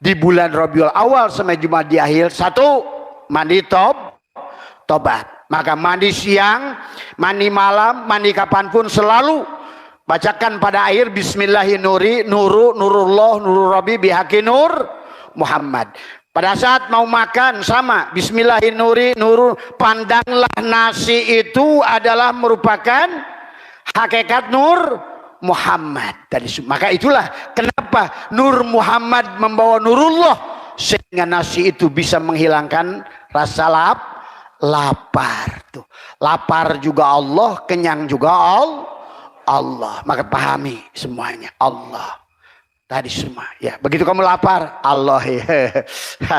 di bulan Rabiul Awal sampai Jumat di akhir. Satu, mandi tobat. Maka mandi siang, mandi malam, mandi kapanpun selalu bacakan pada akhir Bismillahirrahmanirrahim, nurullah, nurul Rabbi bihaqi nur Muhammad. Pada saat mau makan sama Bismillahirrahmanirrahim, nurul. Pandanglah nasi itu adalah merupakan hakikat nur Muhammad. Maka itulah kenapa Nur Muhammad membawa nurullah, sehingga nasi itu bisa menghilangkan rasa lapar. Tuh. Lapar juga Allah, kenyang juga Allah. Maka pahami semuanya Allah. Tadi semua ya. Begitu kamu lapar, Allah ya.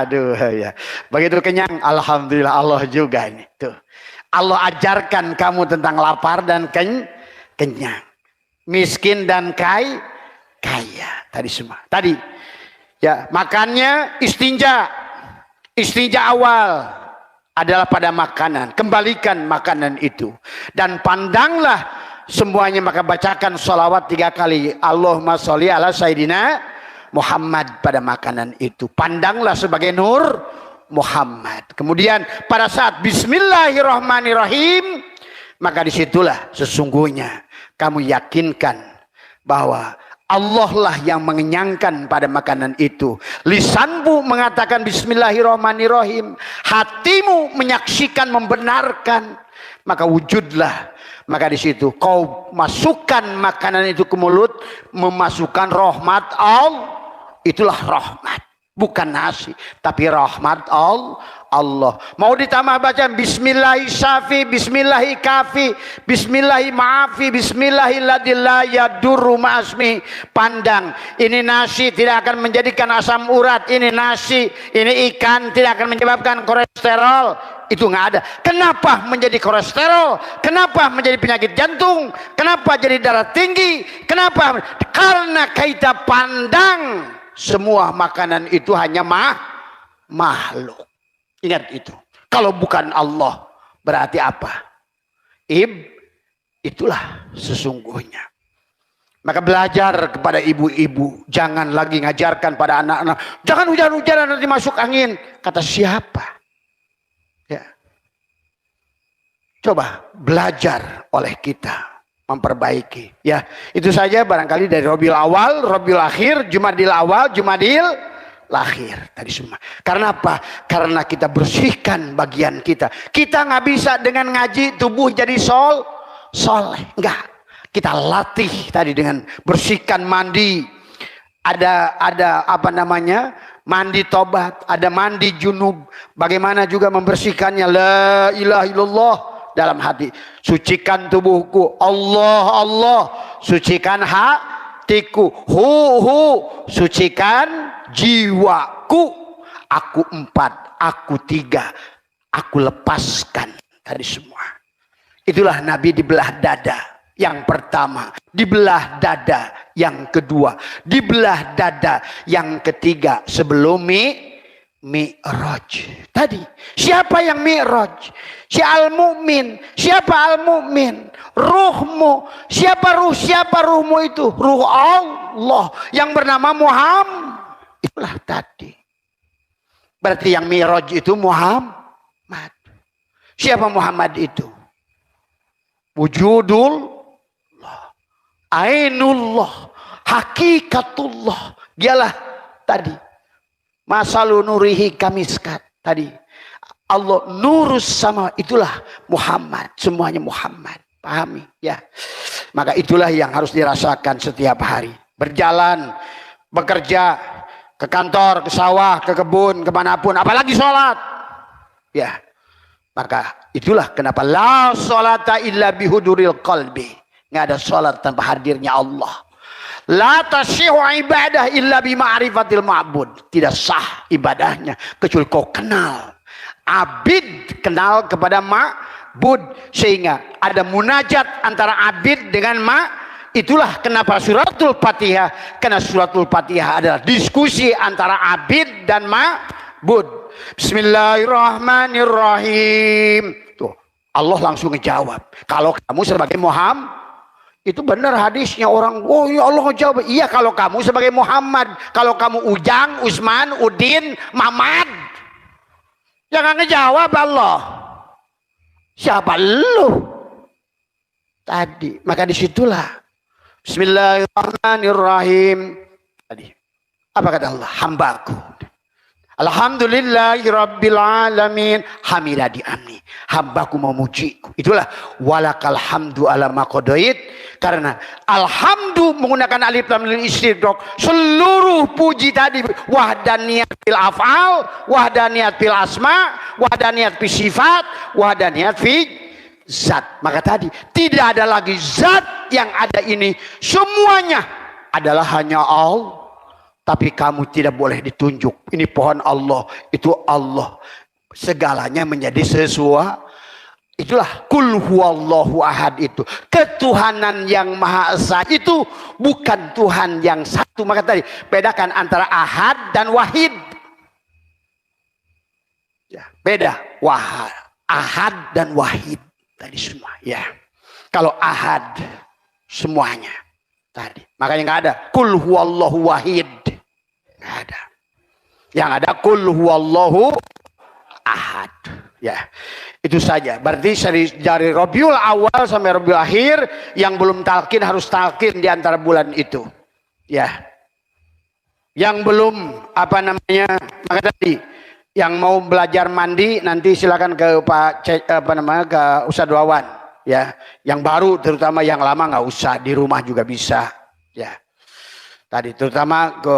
Aduh ya. Begitu kenyang, alhamdulillah Allah juga ini. Tuh. Allah ajarkan kamu tentang lapar dan kenyang. Miskin dan kaya. Tadi semua. Tadi ya, makannya istinja awal adalah pada makanan. Kembalikan makanan itu dan pandanglah semuanya, maka bacakan sholawat 3 kali. Allahumma sholli ala Sayyidina Muhammad pada makanan itu. Pandanglah sebagai nur Muhammad. Kemudian pada saat Bismillahirrahmanirrahim, maka disitulah sesungguhnya kamu yakinkan bahwa Allah lah yang mengenyangkan pada makanan itu. Lisanmu mengatakan Bismillahirrahmanirrahim, hatimu menyaksikan, membenarkan, maka wujudlah. Maka di situ kau masukkan makanan itu ke mulut, memasukkan rahmat Allah. Itulah rahmat, bukan nasi, tapi rahmat Allah. Mau ditambah bacaan Bismillahi syafi, Bismillahi kafi, Bismillahi maafi, Bismillahi ladillah yadurru ma'asmi. Pandang, ini nasi tidak akan menjadikan asam urat, ini nasi, ini ikan tidak akan menyebabkan kolesterol. Itu nggak ada. Kenapa menjadi kolesterol? Kenapa menjadi penyakit jantung? Kenapa jadi darah tinggi? Kenapa? Karena kita pandang semua makanan itu hanya makhluk. Ingat itu. Kalau bukan Allah, berarti apa? Itulah sesungguhnya. Maka belajar kepada ibu-ibu. Jangan lagi ngajarkan pada anak-anak. Jangan hujan-hujanan nanti masuk angin. Kata siapa? Ya. Coba belajar oleh kita. Memperbaiki. Ya, itu saja barangkali dari Rabiul Awal, Rabiul Akhir, Jumadil Awal, Jumadil Akhir. Tadi semua. Karena apa? Karena kita bersihkan bagian kita. Kita nggak bisa dengan ngaji tubuh jadi soleh. Enggak. Kita latih tadi dengan bersihkan, mandi. Ada apa namanya? Mandi tobat. Ada mandi junub. Bagaimana juga membersihkannya? La ilaha illallah dalam hati. Sucikan tubuhku. Allah. Sucikan hatiku. Sucikan jiwaku. Aku 4, aku 3, aku lepaskan. Tadi semua. Itulah Nabi dibelah dada. Yang pertama, dibelah dada. Yang kedua, dibelah dada. Yang ketiga, sebelum Mi'raj. Tadi, siapa yang Mi'raj? Si Al-Mu'min. Siapa Al-Mu'min? Ruhmu. Siapa ruhmu itu? Ruh Allah yang bernama Muhammad. Itulah tadi. Berarti yang Mi'raj itu Muhammad. Siapa Muhammad itu? Wujudullah, Ainullah, Hakikatullah. Dialah tadi. Masalu nurihi kamiskat. Tadi. Allah nurus sama. Itulah Muhammad. Semuanya Muhammad. Pahami ya. Maka itulah yang harus dirasakan setiap hari. Berjalan, bekerja, ke kantor, ke sawah, ke kebun, kemanapun, apalagi sholat. Ya, maka itulah kenapa la sholata illa bihuduril qalbi. Nggak ada sholat tanpa hadirnya Allah. La tashihu ibadah illa bima'rifatil ma'bud. Tidak sah ibadahnya kecuali kau kenal. Abid kenal kepada ma'bud. Sehingga ada munajat antara abid dengan Itulah kenapa suratul Fatihah. Karena suratul Fatihah adalah diskusi antara abid dan ma'bud. Bismillahirrahmanirrahim. Tuh, Allah langsung ngejawab. Kalau kamu sebagai Muhammad, Itu benar hadisnya. Orang, oh ya Allah jawab. Iya kalau kamu sebagai Muhammad. Kalau kamu Ujang, Usman, Udin, Mamad, jangan ngejawab Allah. Siapa lu? Tadi. Maka disitulah. Bismillahirrahmanirrahim. Tadi. Apa kata Allah? Hambaku. Alhamdulillahirabbil alamin. Hamilah diamni. Hambaku memujiku. Itulah walakal hamdu ala maqadait. Karena alhamdu menggunakan alif lam mim istidrak. Seluruh puji tadi wahdaniyat fil af'al, wahdaniyat fil asma, wahdaniyat fi sifat, wahdaniyat fi zat. Maka tadi tidak ada lagi zat yang ada ini. Semuanya adalah hanya Allah. Tapi kamu tidak boleh ditunjuk. Ini pohon Allah, itu Allah. Segalanya menjadi sesuatu. Itulah kul huwallahu ahad itu. Ketuhanan yang Maha Esa itu bukan Tuhan yang satu. Maka tadi bedakan antara ahad dan wahid. Ya, beda. Ahad dan wahid. Tadi semua. Ya. Kalau ahad semuanya. Tadi. Makanya nggak ada kul huwallahu wahid. Nggak ada. Yang ada kul huwallahu ahad. Ya. Itu saja. Berarti dari Rabiul Awal sampai Rabiul Akhir yang belum talqin harus talqin di antara bulan itu. Ya. Yang belum apa namanya? Maka tadi yang mau belajar mandi nanti silakan ke Pak ke Ustadz Wawan. Ya. Yang baru terutama yang lama nggak usah, di rumah juga bisa. Ya. Tadi terutama ke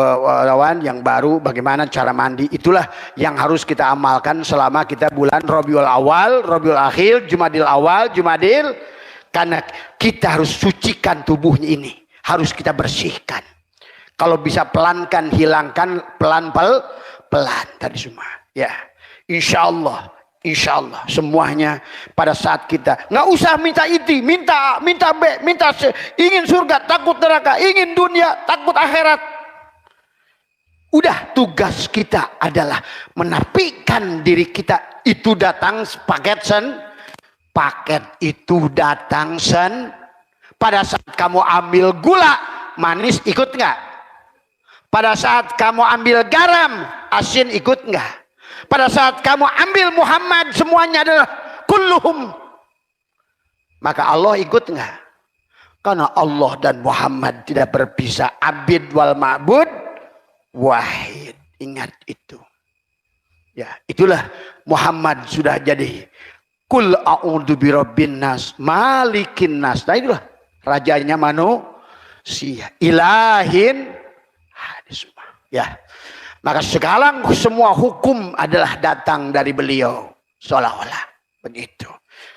lawan yang baru bagaimana cara mandi, itulah yang harus kita amalkan selama kita bulan Rabiul Awal, Rabiul Akhir, Jumadil Awal, Jumadil, karena kita harus sucikan tubuhnya ini, harus kita bersihkan. Kalau bisa pelankan, hilangkan pelan tadi semua. Ya, insya Allah semuanya pada saat kita nggak usah minta itu, minta B, minta C, ingin surga takut neraka, ingin dunia takut akhirat. Udah, tugas kita adalah menafikan diri kita. Itu datang paket itu datang pada saat kamu ambil gula manis ikut nggak? Pada saat kamu ambil garam asin ikut nggak? Pada saat kamu ambil Muhammad semuanya adalah kulluhum, maka Allah ikut nggak? Karena Allah dan Muhammad tidak berpisah. Abid wal ma'bud wahid. Ingat itu. Ya, itulah Muhammad sudah jadi kul a'udzu birabbin nas malikin nas. Nah itulah rajanya manusia, ilahin hadis. Ya. Maka sekarang semua hukum adalah datang dari beliau. Seolah-olah begitu.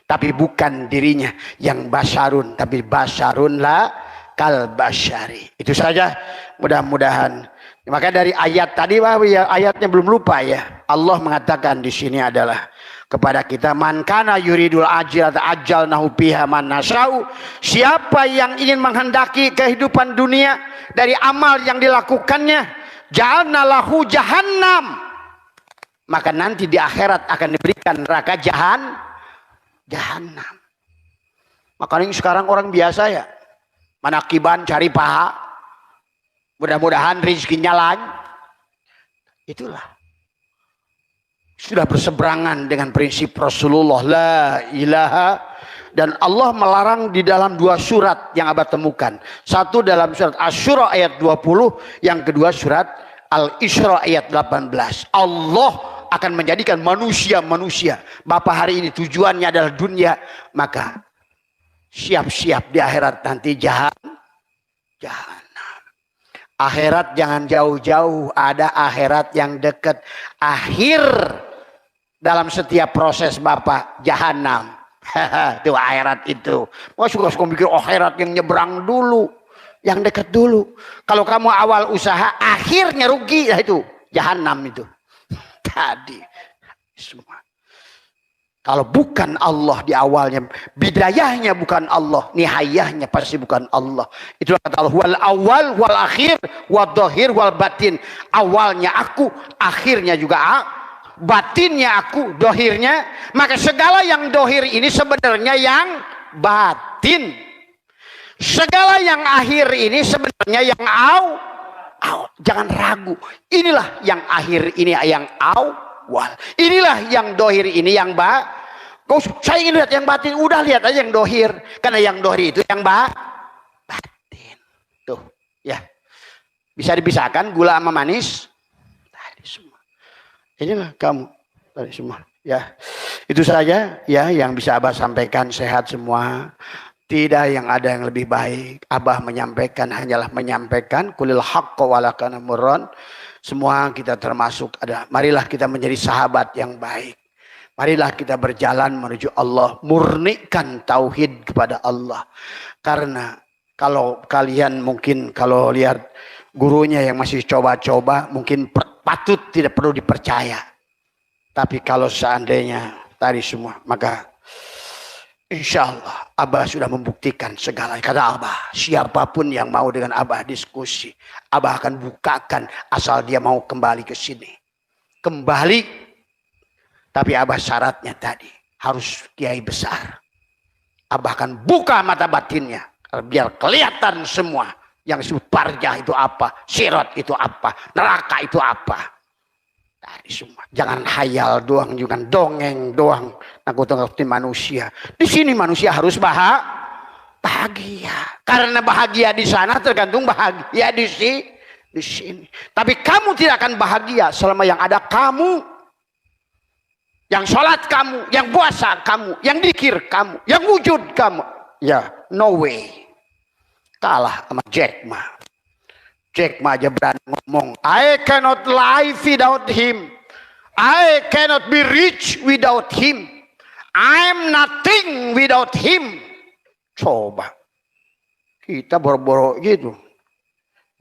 Tapi bukan dirinya yang basyarun. Tapi basyarun la kal basyari. Itu saja mudah-mudahan. Maka dari ayat tadi, ayatnya belum lupa ya. Allah mengatakan di sini adalah kepada kita, man kana yuridul ajilata ajalnahu biha man nasya'u. Siapa yang ingin menghendaki kehidupan dunia dari amal yang dilakukannya, ja'alna lahu jahannam, maka nanti di akhirat akan diberikan neraka jahannam. Makanya sekarang orang biasa ya manakiban cari paha, mudah-mudahan rezekinya lancar. Itulah sudah berseberangan dengan prinsip Rasulullah la ilaha. Dan Allah melarang di dalam dua surat yang abah temukan. Satu dalam surat Asy-Syura ayat 20, yang kedua surat Al-Isra ayat 18. Allah akan menjadikan manusia. Bapak hari ini tujuannya adalah dunia, maka siap-siap di akhirat nanti jahannam. Akhirat jangan jauh-jauh, ada akhirat yang dekat. Akhir dalam setiap proses Bapak jahannam. Itu akhirat itu. Wah, suka-suka mikir akhirat yang nyebrang dulu, yang dekat dulu. Kalau kamu awal usaha akhirnya rugi, ya itu jahanam itu. Tadi semua. Kalau bukan Allah di awalnya, bidayahnya bukan Allah, nihayahnya pasti bukan Allah. Itulah kata Allah, wal awal wal akhir wal dhahir wal batin. Awalnya aku, akhirnya juga aku. Batinnya aku, dohirnya. Maka segala yang dohir ini sebenarnya yang batin. Segala yang akhir ini sebenarnya yang jangan ragu. Inilah yang akhir ini yang awal. Inilah yang dohir ini yang saya ingin lihat yang batin. Udah lihat aja yang dohir. Karena yang dohir itu yang batin. Tuh ya. Bisa dipisahkan gula sama manis. Tadi semua. Inilah kamu. Tadi semua. Ya. Itu saja ya yang bisa Abah sampaikan. Sehat semua. Tidak yang ada yang lebih baik. Abah menyampaikan hanyalah menyampaikan. Kulil haqqa walakana murran. Semua kita termasuk ada. Marilah kita menjadi sahabat yang baik. Marilah kita berjalan menuju Allah. Murnikan tauhid kepada Allah. Karena kalau kalian mungkin kalau lihat gurunya yang masih coba-coba. Mungkin patut tidak perlu dipercaya. Tapi kalau seandainya tadi semua. Maka insya Allah Abah sudah membuktikan segala. Kata Abah, siapapun yang mau dengan Abah diskusi, Abah akan bukakan asal dia mau kembali ke sini. Kembali, tapi Abah syaratnya tadi harus kiai besar. Abah akan buka mata batinnya biar kelihatan semua yang disebut parjah itu apa, sirat itu apa, neraka itu apa. Tadi semua. Jangan hayal doang, jangan dongeng doang. Nakut-nakutin manusia. Di sini manusia harus bahagia. Karena bahagia di sana tergantung bahagia di sini. Tapi kamu tidak akan bahagia selama yang ada kamu. Yang sholat kamu, yang puasa kamu, yang zikir kamu, yang wujud kamu. Ya, no way. Kalah sama Jack Ma. Jack Ma aja berani ngomong, I cannot live without him. I cannot be rich without him. I'm nothing without him. Coba. Kita boro-boro gitu.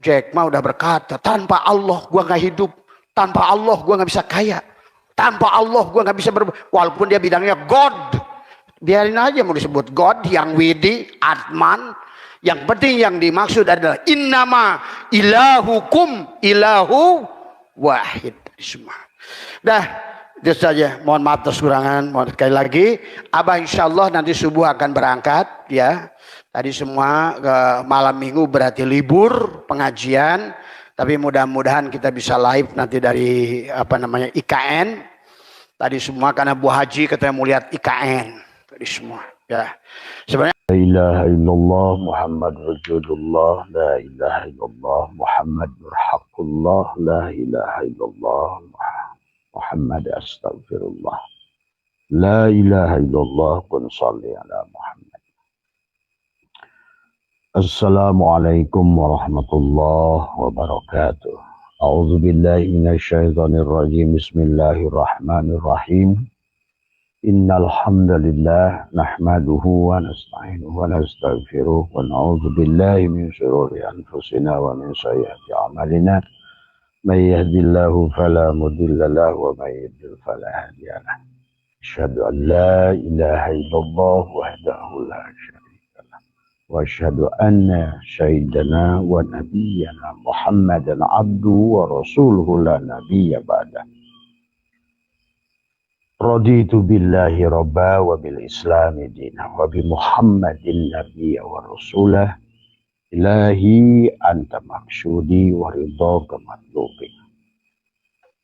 Jack Ma udah berkata, tanpa Allah gua gak hidup. Tanpa Allah gua gak bisa kaya. Tanpa Allah gua gak bisa walaupun dia bidangnya God. Biarin aja mau disebut God, yang Widi, Atman. Yang penting yang dimaksud adalah innama ilahukum ilahu wahid. Semua. Dah, itu saja. Mohon maaf atas kekurangan. Mohon sekali lagi. Abah insya Allah nanti subuh akan berangkat. Ya. Tadi semua ke malam minggu berarti libur pengajian. Tapi mudah-mudahan kita bisa live nanti dari IKN. Tadi semua karena Bu Haji katanya mau lihat IKN. Tadi semua. Ya. Sebenarnya La ilaha illallah Muhammad Rasulullah. La ilaha illallah Muhammad Haqqullah. La ilaha illallah Muhammad Astaghfirullah. La ilaha illallah Qul salli ala Muhammad. Assalamualaikum warahmatullahi wabarakatuh. A'udzu billahi minasyaitonir rajim. Bismillahirrahmanirrahim. Innal hamdalillah nahmaduhu wa nasta'inuhu wa nastaghfiruh wa na'udzu billahi min shururi anfusina wa min sayyiati a'malina. May yahdihillahu fala mudilla lahu wa may yudlil fala hadiya lahu. Asyhadu an la ilaha illallah wahdahu la syarika lahu wa asyhadu anna sayyidana wa nabiyyana Muhammadan abduhu wa rasuluhu la nabiyya ba'dahu. Raditu billahi rabba wa bil islami dina wa bi muhammadin nabiyya wa rasulah. Ilahi anta maksudi wa ridhaka matlubi.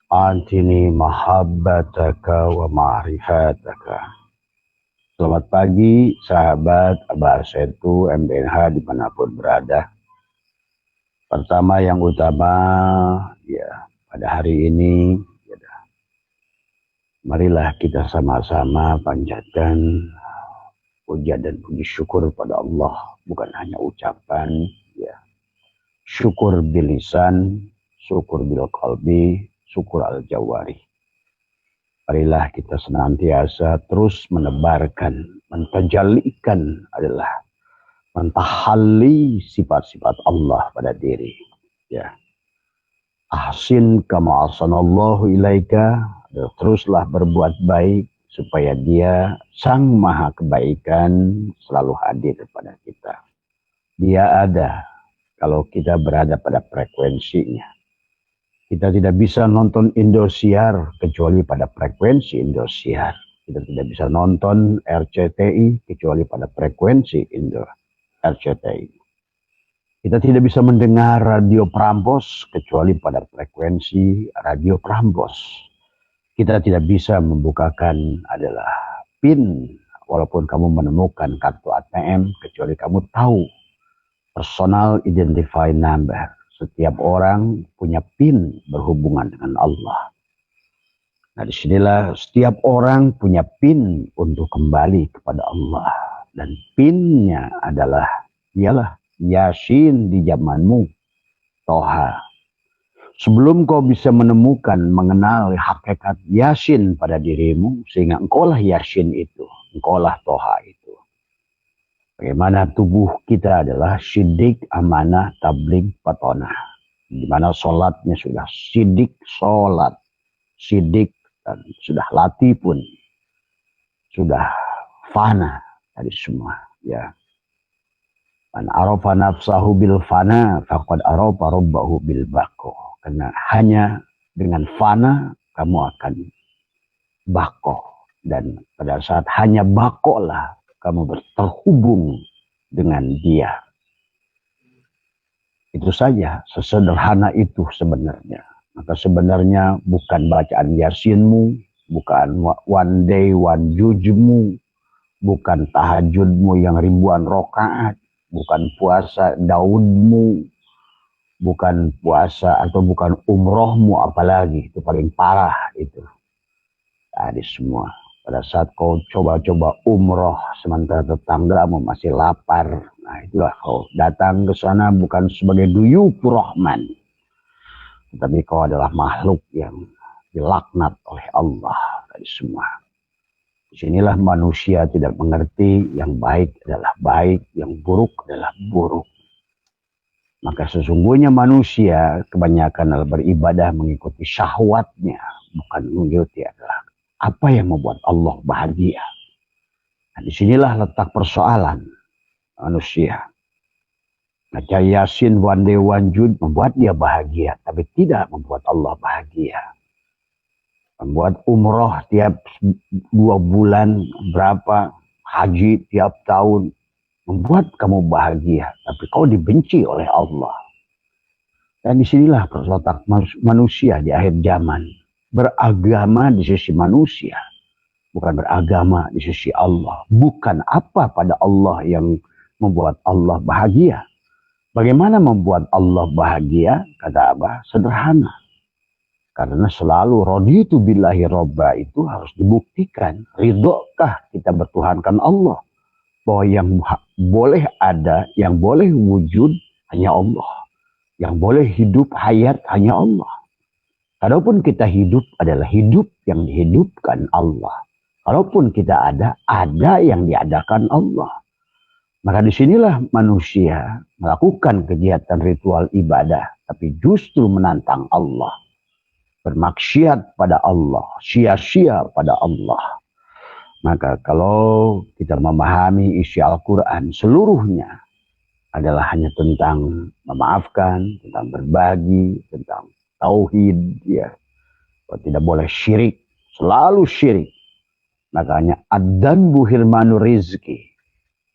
Antini mahabbataka wa ma'rifataka. Selamat pagi sahabat Abah Setu MBNH dimanapun berada. Pertama yang utama ya pada hari ini marilah kita sama-sama panjatkan puja dan puji syukur pada Allah. Bukan hanya ucapan, ya. Syukur bil lisan, syukur bil qalbi, syukur al jawari. Marilah kita senantiasa terus menebarkan, mentajalikan adalah mentahalli sifat-sifat Allah pada diri. Ya. Ahsin kama ahsanallahu ilaika. Teruslah berbuat baik supaya dia sang maha kebaikan selalu hadir kepada kita. Dia ada kalau kita berada pada frekuensinya. Kita tidak bisa nonton Indosiar kecuali pada frekuensi Indosiar. Kita tidak bisa nonton RCTI kecuali pada frekuensi Indo. RCTI. Kita tidak bisa mendengar radio Prambors kecuali pada frekuensi radio Prambors. Kita tidak bisa membukakan adalah PIN walaupun kamu menemukan kartu ATM kecuali kamu tahu personal identifying number. Setiap orang punya PIN berhubungan dengan Allah. Nah, disinilah setiap orang punya PIN untuk kembali kepada Allah. Dan PIN-nya adalah, ialah Yasin di zamanmu, Toha. Sebelum kau bisa menemukan, mengenal hakikat Yasin pada dirimu, sehingga engkaulah Yasin itu, engkaulah Toha itu. Bagaimana tubuh kita adalah sidik, amanah, tabligh, patonah. Di mana sholatnya sudah sidik sholat, sidik, dan sudah latih pun sudah fana dari semua, ya. Man arafa nafsahu bil fana faqad arafa rabbahu bil baqo. Karena hanya dengan fana kamu akan bako, dan pada saat hanya bako lah kamu terhubung dengan dia. Itu saja, sesederhana itu sebenarnya. Maka sebenarnya bukan bacaan Yasinmu, bukan one day one jujmu, bukan tahajudmu yang ribuan rakaat, bukan puasa Daudmu, bukan puasa atau bukan umrohmu, apalagi itu paling parah itu. Tadi semua. Pada saat kau coba-coba umroh sementara tetanggamu masih lapar, nah itulah kau datang ke sana bukan sebagai duyufur rahman, tetapi kau adalah makhluk yang dilaknat oleh Allah dari semua. Disinilah manusia tidak mengerti yang baik adalah baik, yang buruk adalah buruk. Maka sesungguhnya manusia kebanyakan adalah beribadah mengikuti syahwatnya, bukan mengikuti adalah apa yang membuat Allah bahagia. Nah, disinilah letak persoalan manusia. Baca Yasin one day one jud membuat dia bahagia, tapi tidak membuat Allah bahagia. Membuat umroh tiap 2 bulan berapa, haji tiap tahun, membuat kamu bahagia, tapi kau dibenci oleh Allah. Dan disinilah letak manusia di akhir zaman. Beragama di sisi manusia, bukan beragama di sisi Allah. Bukan apa pada Allah yang membuat Allah bahagia. Bagaimana membuat Allah bahagia? Kata Abah, sederhana. Karena selalu raditu billahi robba itu harus dibuktikan. Ridhokah kita bertuhankan Allah? Bahwa yang boleh ada, yang boleh wujud hanya Allah. Yang boleh hidup hayat hanya Allah. Kalaupun kita hidup adalah hidup yang dihidupkan Allah. Kalaupun kita ada yang diadakan Allah. Maka disinilah manusia melakukan kegiatan ritual ibadah, tapi justru menantang Allah. Bermaksiat pada Allah, sia-sia pada Allah. Maka kalau kita memahami isi Al-Quran seluruhnya adalah hanya tentang memaafkan, tentang berbagi, tentang tauhid, ya. Tidak boleh syirik, selalu syirik. Makanya ad-dzanbu hirmanu rizki.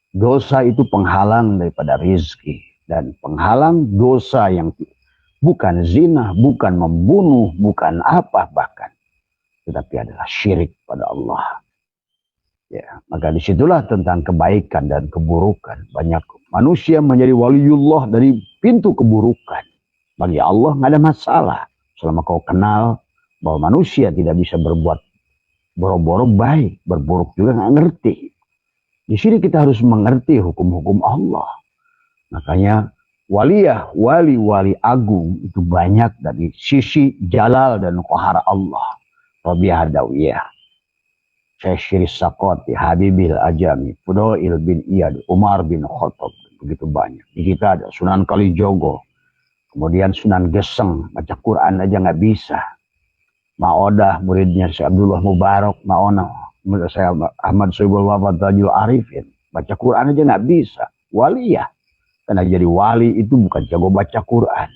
Dosa itu penghalang daripada rizki, dan penghalang dosa yang bukan zina, bukan membunuh, bukan apa bahkan, tetapi adalah syirik pada Allah. Ya, maka disitulah tentang kebaikan dan keburukan. Banyak manusia menjadi waliullah dari pintu keburukan. Bagi Allah nggak ada masalah selama kau kenal bahwa manusia tidak bisa berbuat boro-boro baik, berburuk juga nggak ngerti. Di sini kita harus mengerti hukum-hukum Allah. Makanya wali-wali agung itu banyak dari sisi jalal dan qahar Allah. Rabi'ah Adawiyah, Syekh Syirih Saqati, Habibil Ajami, Fudail bin Iyad, Umar bin Khattab, begitu banyak. Di kita ada Sunan Kalijogo, kemudian Sunan Geseng, baca Quran aja nggak bisa. Ma'odah, muridnya Syekh Abdullah Mubarak, Ma'ona, saya Ahmad Soebul Wafat Tajul Arifin, baca Quran aja nggak bisa. Waliyah, karena jadi wali itu bukan jago baca Quran,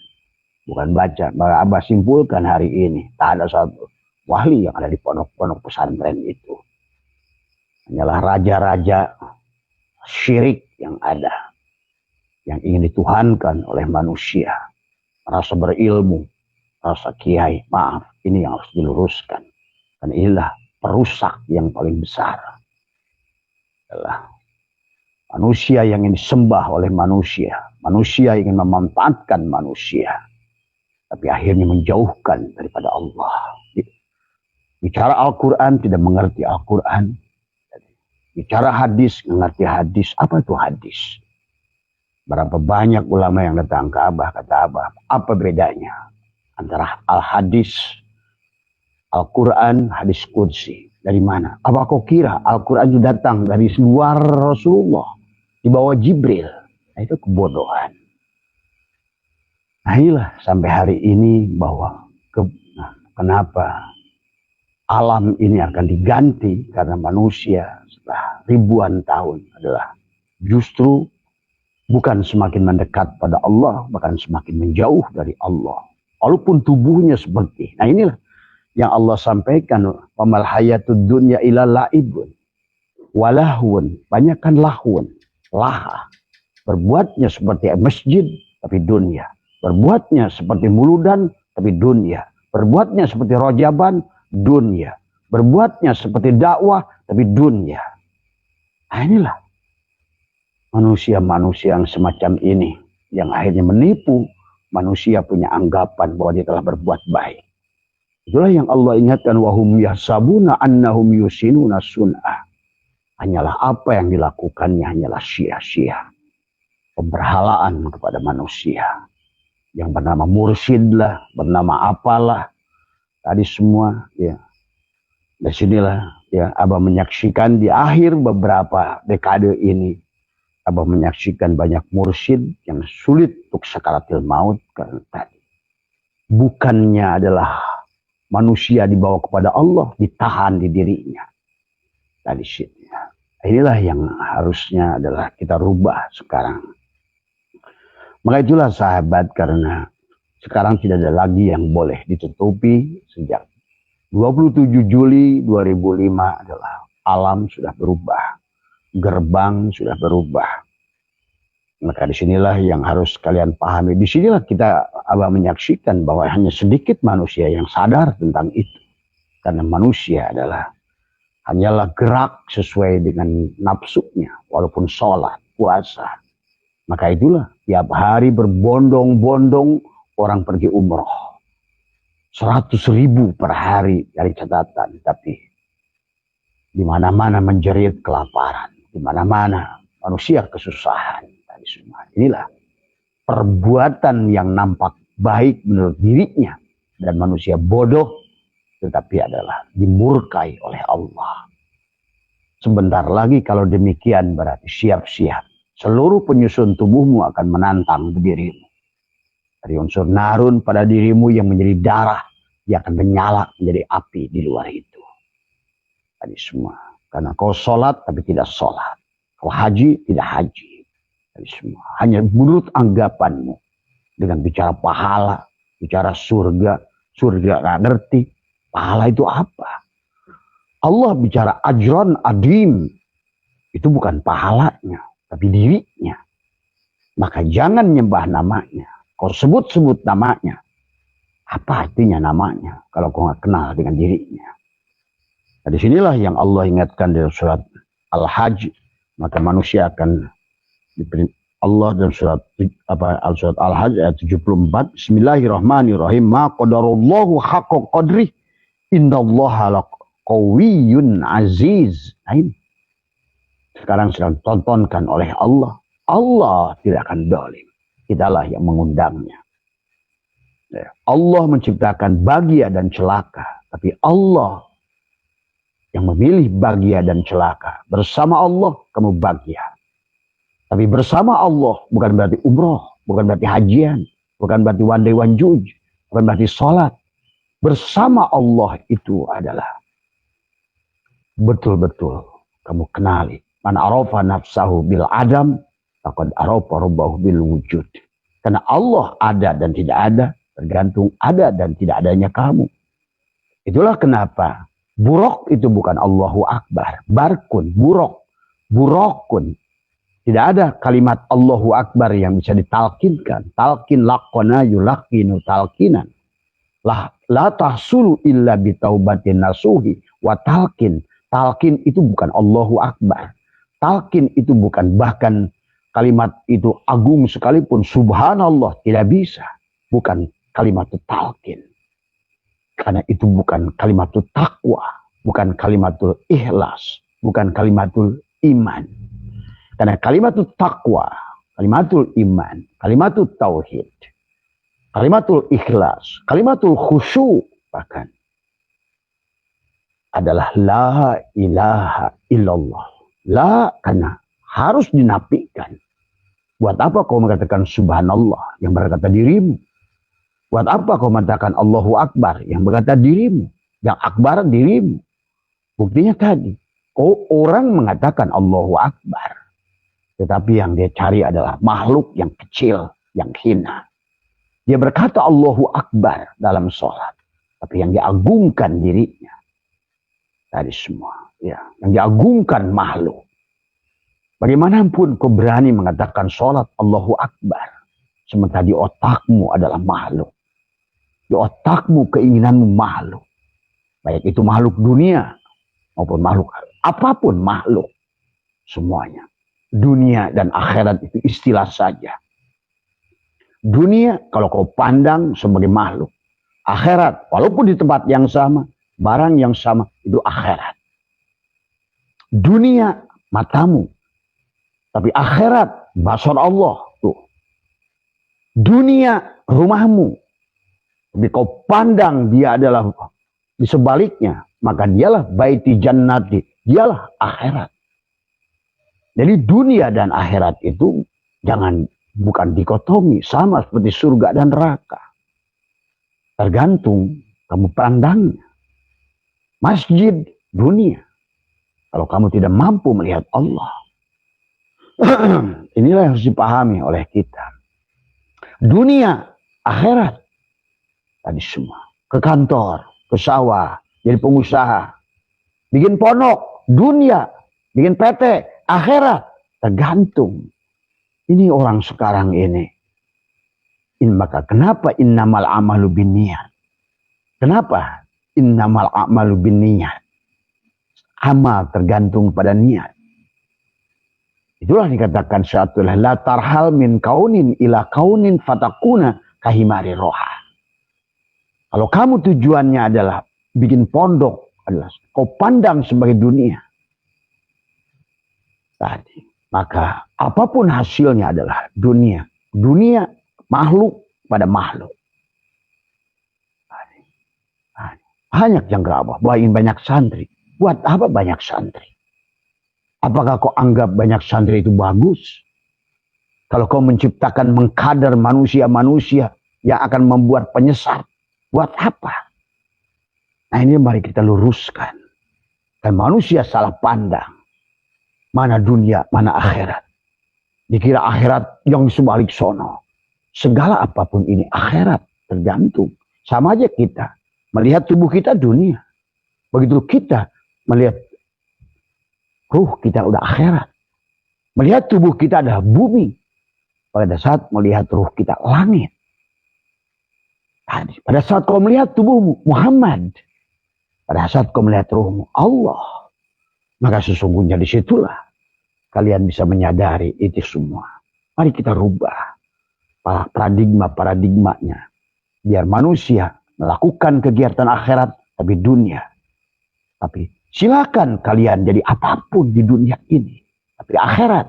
bukan baca. Maka Abah simpulkan hari ini, tak ada satu wali yang ada di pondok-pondok pesantren itu. Hanyalah raja-raja syirik yang ada. yang ingin dituhankan oleh manusia, rasa berilmu, rasa kiai, maaf, ini yang harus diluruskan. Dan inilah perusak yang paling besar. Adalah manusia yang ingin disembah oleh manusia. Manusia ingin memanfaatkan manusia. Tapi akhirnya menjauhkan daripada Allah. Bicara Al-Quran tidak mengerti Al-Quran. Bicara hadis, mengerti hadis. Apa itu hadis? Berapa banyak ulama yang datang ke Abah, kata Abah, apa bedanya antara Al-Hadis, Al-Quran, hadis Qudsi? Dari mana? Apa kau kira Al-Quran itu datang dari luar Rasulullah, di bawah Jibril? Nah, itu kebodohan. Nah, inilah sampai hari ini bahwa kenapa alam ini akan diganti karena manusia setelah ribuan tahun adalah justru bukan semakin mendekat pada Allah, bahkan semakin menjauh dari Allah. Walaupun tubuhnya seperti. Nah, inilah yang Allah sampaikan, wamal hayatud dunya illa laibun walahun, banyakkan lahun, laha. Berbuatnya seperti masjid tapi dunia, berbuatnya seperti muludan tapi dunia, berbuatnya seperti rojaban dunia, berbuatnya seperti dakwah tapi dunia. Nah, inilah manusia-manusia yang semacam ini yang akhirnya menipu manusia punya anggapan bahwa dia telah berbuat baik. Itulah yang Allah ingatkan, wahum yahsabuna annahum yusinuna sun'ah. Hanyalah apa yang dilakukannya hanyalah sia-sia. Pemberhalaan kepada manusia. Yang bernama mursyid lah, bernama apalah. Tadi semua ya. Dari sinilah ya Abah menyaksikan di akhir beberapa dekade ini. Abah menyaksikan banyak mursyid yang sulit untuk sakaratil maut karena tadi. Bukannya adalah manusia dibawa kepada Allah, ditahan di dirinya. Tadi sini. Inilah yang harusnya adalah kita rubah sekarang. Maka itulah sahabat, karena sekarang tidak ada lagi yang boleh ditutupi. Sejak 27 Juli 2005 adalah alam sudah berubah. Gerbang sudah berubah. Maka disinilah yang harus kalian pahami. Disinilah kita Abah menyaksikan bahwa hanya sedikit manusia yang sadar tentang itu. Karena manusia adalah hanyalah gerak sesuai dengan nafsunya. Walaupun sholat, puasa. Maka itulah tiap hari berbondong-bondong orang pergi umroh. 100.000 per hari dari catatan. Tapi di mana-mana menjerit kelaparan. Di mana-mana manusia kesusahan. Tadi semua. Inilah perbuatan yang nampak baik menurut dirinya. Dan manusia bodoh. Tetapi adalah dimurkai oleh Allah. Sebentar lagi kalau demikian berarti siap-siap. Seluruh penyusun tubuhmu akan menantang dirimu. Dari unsur narun pada dirimu yang menjadi darah. Dia akan menyala menjadi api di luar itu. Tadi semua. Karena kau sholat tapi tidak sholat. Kau haji tidak haji. Tadi semua. Hanya menurut anggapanmu. Dengan bicara pahala. Bicara surga. Surga gak ngerti. Pahala itu apa? Allah bicara ajran adim. Itu bukan pahalanya. Tapi dirinya. Maka jangan nyembah namanya. Kau sebut-sebut namanya. Apa artinya namanya? Kalau kau gak kenal dengan dirinya. Nah, disinilah yang Allah ingatkan dalam surat Al-Hajj. Maka manusia akan diberi Allah dalam surat Al-Hajj ayat 74. Bismillahirrahmanirrahim. Ma qadarullahu haqqa qadrih. Innallaha laqawiyyun aziz. Nah, ini sekarang sedang tontonkan oleh Allah. Allah tidak akan zalim. Kitalah yang mengundangnya. Allah menciptakan bahagia dan celaka. Tapi Allah yang memilih bahagia dan celaka. Bersama Allah kamu bahagia. Tapi bersama Allah bukan berarti umroh. Bukan berarti hajian. Bukan berarti one day one juj. Bukan berarti sholat. Bersama Allah itu adalah betul-betul kamu kenali. Man arafa nafsahu bil adam. Faqad arafa rabbahu bil wujud. Karena Allah ada dan tidak ada. Tergantung ada dan tidak adanya kamu. Itulah kenapa buruk itu bukan Allahu Akbar. Barkun, buruk. Burokun. Tidak ada kalimat Allahu Akbar yang bisa ditalkinkan. Talkin laqona yulaqinu talkinan. La tahsulu illa bitaubatin nasuhi wa talkin. Talkin itu bukan Allahu Akbar. Talkin itu bukan, bahkan kalimat itu agung sekalipun, subhanallah, tidak bisa. Bukan kalimat talkin. Karena itu bukan kalimatul taqwa, bukan kalimatul ikhlas, bukan kalimatul iman. Karena kalimatul taqwa, kalimatul iman, kalimatul tauhid, kalimatul ikhlas, kalimatul khusyuk bahkan adalah la ilaha illallah. La, karena harus dinafikan. Buat apa kau mengatakan subhanallah yang berkata dirimu? Buat apa kau mengatakan Allahu Akbar yang berkata dirimu? Yang akbar dirimu. Buktinya tadi, orang mengatakan Allahu Akbar. Tetapi yang dia cari adalah makhluk yang kecil, yang hina. Dia berkata Allahu Akbar dalam sholat. Tapi yang diagungkan dirinya. Tadi semua. Ya, yang diagungkan makhluk. Bagaimanapun kau berani mengatakan sholat Allahu Akbar. Sementara di otakmu adalah makhluk. Di otakmu keinginanmu makhluk. Baik itu makhluk dunia maupun makhluk apapun makhluk. Semuanya. Dunia dan akhirat itu istilah saja. Dunia kalau kau pandang sebagai makhluk. Akhirat walaupun di tempat yang sama, barang yang sama, itu akhirat. Dunia matamu. Tapi akhirat basar Allah. Tuh. Dunia rumahmu. Tapi kau pandang dia adalah di sebaliknya. Maka dialah baiti jannati. Dialah akhirat. Jadi dunia dan akhirat itu bukan dikotomi. Sama seperti surga dan neraka. Tergantung kamu pandangnya. Masjid dunia. Kalau kamu tidak mampu melihat Allah. Inilah yang harus dipahami oleh kita. Dunia, akhirat. Tadi semua. Ke kantor, ke sawah, jadi pengusaha. Bikin pondok, dunia. Bikin PT, akhirat. Tergantung. Ini orang sekarang ini. Maka kenapa innamal amalu binniyat? Kenapa innamal amalu binniyat? Amal tergantung pada niat. Itulah dikatakan syatulah la tarhal min kaunin ila kaunin fatakuna kahimari roha. Kalau kamu tujuannya adalah bikin pondok, adalah kau pandang sebagai dunia. Tadi, maka apapun hasilnya adalah dunia. Dunia makhluk pada makhluk. Tadi. Banyak yang gerabah, banyak santri. Buat apa banyak santri? Apakah kau anggap banyak santri itu bagus? Kalau kau menciptakan, mengkader manusia-manusia yang akan membuat penyesat, buat apa? Nah ini mari kita luruskan. Dan manusia salah pandang. Mana dunia, mana akhirat. Dikira akhirat yang sebalik sono. Segala apapun ini akhirat, tergantung. Sama aja kita. Melihat tubuh kita dunia. Begitu kita melihat ruh kita udah akhirat. Melihat tubuh kita adalah bumi. Pada saat melihat ruh kita langit. Pada saat kau melihat tubuhmu Muhammad. Pada saat kau melihat ruhmu Allah. Maka sesungguhnya disitulah kalian bisa menyadari itu semua. Mari kita rubah paradigma-paradigmanya. Biar manusia melakukan kegiatan akhirat tapi dunia. Tapi silakan kalian jadi apapun di dunia ini. Tapi akhirat.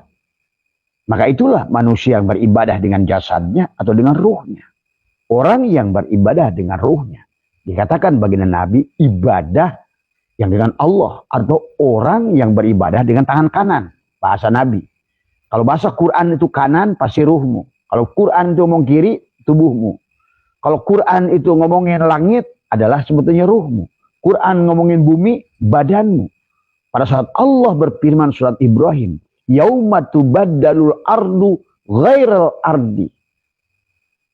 Maka itulah manusia yang beribadah dengan jasadnya atau dengan ruhnya. Orang yang beribadah dengan ruhnya. Dikatakan baginda Nabi ibadah yang dengan Allah. Atau orang yang beribadah dengan tangan kanan. Bahasa Nabi. Kalau bahasa Quran itu kanan pasti ruhmu. Kalau Quran itu ngomong kiri tubuhmu. Kalau Quran itu ngomongin langit adalah sebetulnya ruhmu. Quran ngomongin bumi, badanmu. Pada saat Allah berfirman surat Ibrahim, yauma tubaddalul ardu ghairal ardi.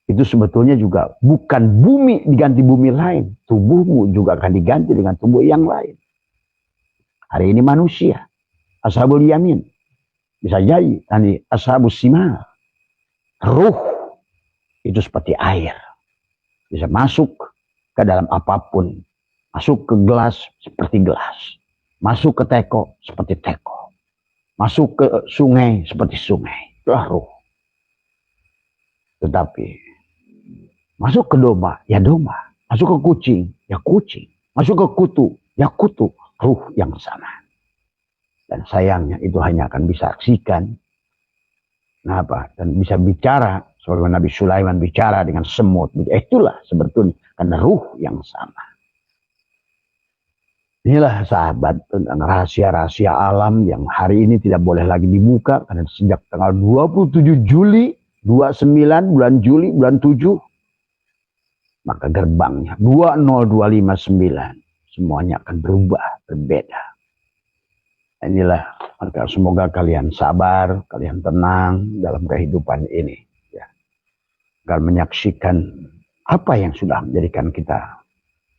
Itu sebetulnya juga bukan bumi diganti bumi lain. Tubuhmu juga akan diganti dengan tubuh yang lain. Hari ini manusia, ashabul yamin. Bisa jadi tadi ashabus simar. Ruh itu seperti air. Bisa masuk ke dalam apapun. Masuk ke gelas seperti gelas. Masuk ke teko seperti teko. Masuk ke sungai seperti sungai. Itulah ruh. Tetapi masuk ke domba, ya domba. Masuk ke kucing, ya kucing. Masuk ke kutu, ya kutu. Ruh yang sama. Dan sayangnya itu hanya akan bisa saksikan. Kenapa? Dan bisa bicara. Sebagaimana Nabi Sulaiman bicara dengan semut. Itulah sebetulnya. Karena ruh yang sama. Inilah sahabat tentang rahasia-rahasia alam yang hari ini tidak boleh lagi dibuka. Karena sejak tanggal 27 Juli 29 bulan Juli bulan 7. Maka gerbangnya 20259. Semuanya akan berubah, berbeda. Inilah, maka semoga kalian sabar, kalian tenang dalam kehidupan ini. Ya. Agar menyaksikan apa yang sudah menjadikan kita.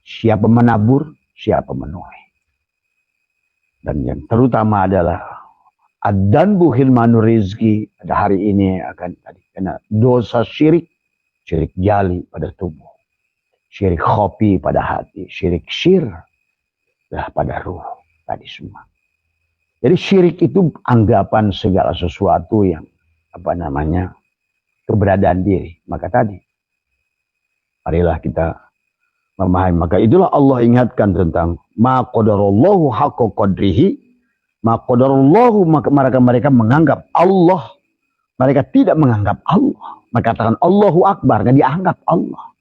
Siapa menabur, siapa menuai. Dan yang terutama adalah adan buhil manu rizki. Pada hari ini akan karena dosa syirik. Syirik jali pada tubuh. Syirik khofi pada hati. Syirik syir pada ruh. Tadi semua. Jadi syirik itu anggapan segala sesuatu yang keberadaan diri. Maka tadi, marilah kita memahami. Maka itulah Allah ingatkan tentang ma qadarullahu haqqa qadrihi. Ma qadarullahu, maka mereka menganggap Allah. Mereka tidak menganggap Allah. Mereka katakan Allahu Akbar, nggak dianggap Allah.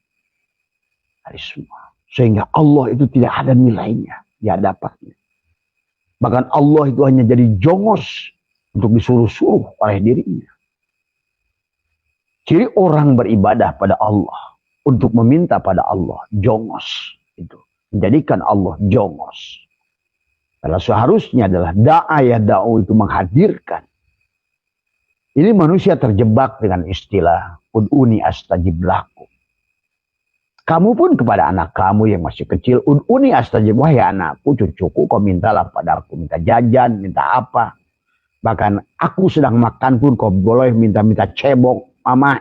Dari semua. Sehingga Allah itu tidak ada nilainya di hadapannya. Bahkan Allah itu hanya jadi jongos untuk disuruh-suruh oleh dirinya. Ciri orang beribadah pada Allah, untuk meminta pada Allah, jongos. Itu menjadikan Allah jongos. Karena seharusnya adalah da'u itu menghadirkan. Ini manusia terjebak dengan istilah ud'uni astajib lakum. Kamu pun kepada anak kamu yang masih kecil, ud'uni astajib, wahai anakku, cucuku, kau mintalah padaku, minta jajan, minta apa. Bahkan aku sedang makan pun kau boleh minta cebok, mama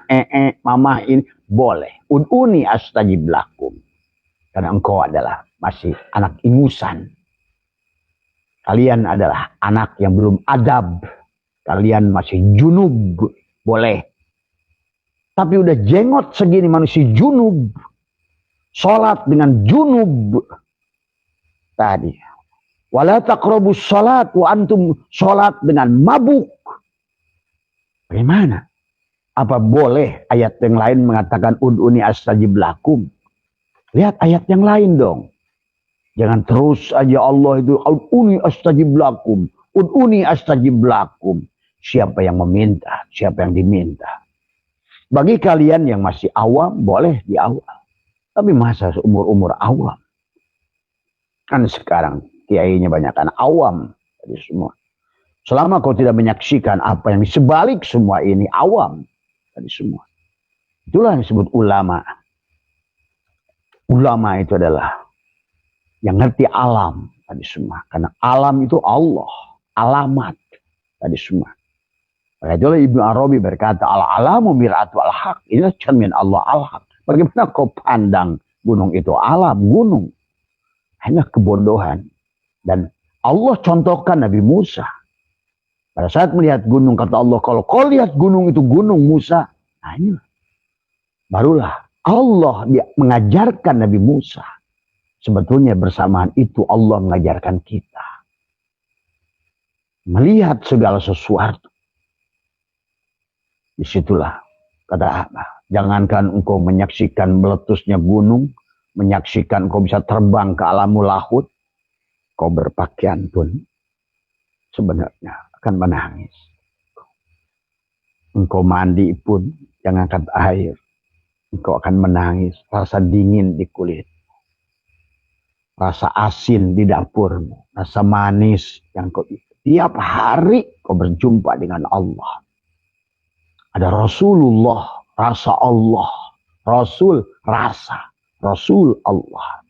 mama ini, boleh. Ud'uni astajib lakum. Karena engkau adalah masih anak ingusan. Kalian adalah anak yang belum adab. Kalian masih junub, boleh. Tapi udah jengot segini manusia junub. Salat dengan junub tadi. Wala taqrabus salat wa antum salat dengan mabuk. Bagaimana? Apa boleh ayat yang lain mengatakan ud'uni astajib lakum? Lihat ayat yang lain dong. Jangan terus aja Allah itu ud'uni astajib lakum. Ud'uni astajib lakum. Siapa yang meminta, siapa yang diminta. Bagi kalian yang masih awam boleh di awal. Tapi masa umur-umur awam. Kan sekarang kiainya banyak anak awam. Dari semua. Selama kau tidak menyaksikan apa yang di sebalik semua ini awam. Dari semua. Itulah yang disebut ulama. Ulama itu adalah yang ngerti alam. Tadi semua. Karena alam itu Allah. Alamat. Tadi semua. Maka itulah Ibnu Arabi berkata. Al-alamu mir'atu al-haq. Inilah cermin Allah al-haq. Bagaimana kau pandang gunung itu alam, gunung. Hanya kebodohan. Dan Allah contohkan Nabi Musa. Pada saat melihat gunung, kata Allah, kalau kau lihat gunung itu gunung Musa. Nah inilah. Barulah Allah mengajarkan Nabi Musa. Sebetulnya bersamaan itu Allah mengajarkan kita. Melihat segala sesuatu. Disitulah kata apa? Jangankan engkau menyaksikan meletusnya gunung, menyaksikan engkau bisa terbang ke alam lahut, kau berpakaian pun sebenarnya akan menangis. Engkau mandi pun jangan angkat air, engkau akan menangis. Rasa dingin di kulit, rasa asin di dapurmu, rasa manis yang kau tiap hari kau berjumpa dengan Allah. Ada Rasulullah. Rasa Allah, Rasul rasa, Rasul Allah.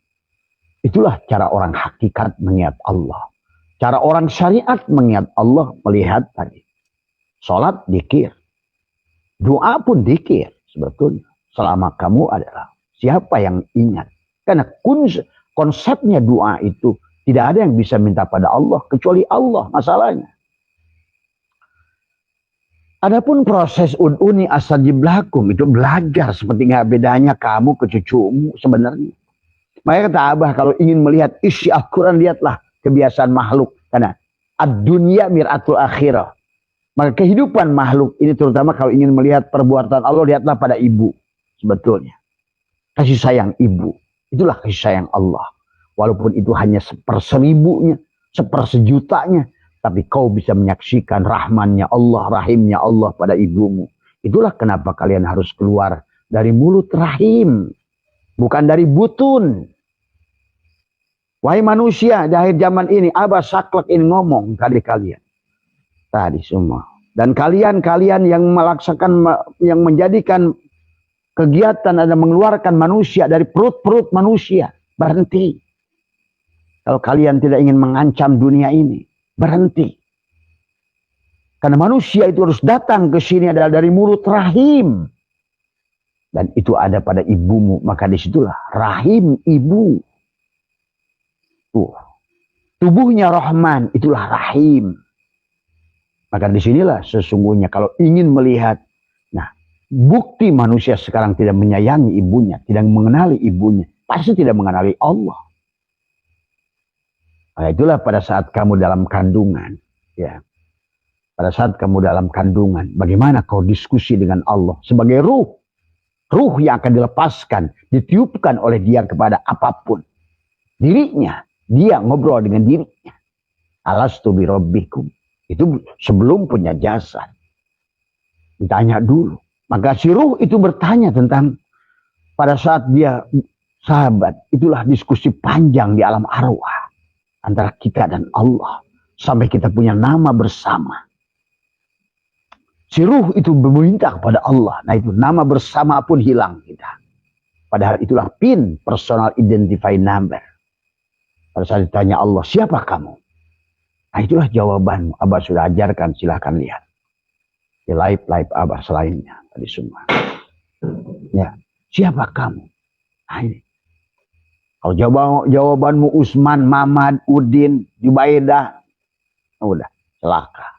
Itulah cara orang hakikat mengingat Allah. Cara orang syariat mengingat Allah melihat tadi. Salat dikir. Doa pun dikir sebetulnya. Selama kamu adalah siapa yang ingat. Karena konsepnya doa itu tidak ada yang bisa minta pada Allah kecuali Allah masalahnya. Adapun proses ud'uni astajib lakum itu belajar seperti nggak bedanya kamu ke cucumu sebenarnya. Makanya kata Abah kalau ingin melihat isi Al-Quran lihatlah kebiasaan makhluk. Karena ad-dunya mir'atul akhirah. Maka kehidupan makhluk ini terutama kalau ingin melihat perbuatan Allah lihatlah pada ibu sebetulnya. Kasih sayang ibu. Itulah kasih sayang Allah. Walaupun itu hanya 1/1000-nya, 1/100.000-nya. Tapi kau bisa menyaksikan rahmannya Allah, rahimnya Allah pada ibumu. Itulah kenapa kalian harus keluar dari mulut rahim. Bukan dari butun. Wahai manusia, di akhir zaman ini, Abah saklek ini ngomong tadi kalian. Tadi semua. Dan kalian yang melaksakan, yang menjadikan kegiatan ada mengeluarkan manusia dari perut-perut manusia. Berhenti. Kalau kalian tidak ingin mengancam dunia ini. Berhenti. Karena manusia itu harus datang ke sini adalah dari mulut rahim. Dan itu ada pada ibumu. Maka disitulah rahim ibu. Tubuhnya Rahman. Itulah rahim. Maka disinilah sesungguhnya kalau ingin melihat. Nah, bukti manusia sekarang tidak menyayangi ibunya. Tidak mengenali ibunya. Pasti tidak mengenali Allah. Nah, itulah pada saat kamu dalam kandungan, ya. Pada saat kamu dalam kandungan, bagaimana kau diskusi dengan Allah sebagai ruh yang akan dilepaskan, ditiupkan oleh dia kepada apapun. Dirinya, dia ngobrol dengan dirinya. Alastu bi rabbikum. Itu sebelum punya jasad. Ditanya dulu. Maka si ruh itu bertanya tentang pada saat dia sahabat, itulah diskusi panjang di alam arwah. Antara kita dan Allah. Sampai kita punya nama bersama. Si ruh itu meminta kepada Allah. Nah itu nama bersama pun hilang kita. Padahal itulah PIN. Personal Identifying Number. Pada saat ditanya Allah. Siapa kamu? Nah itulah jawabanmu. Abah sudah ajarkan. Silahkan lihat. Di live Abah selainnya. Tadi semua. Ya. Siapa kamu? Nah ini. Kalau jawabanmu Usman, Mamad, Udin, Jubaidah, udah celaka.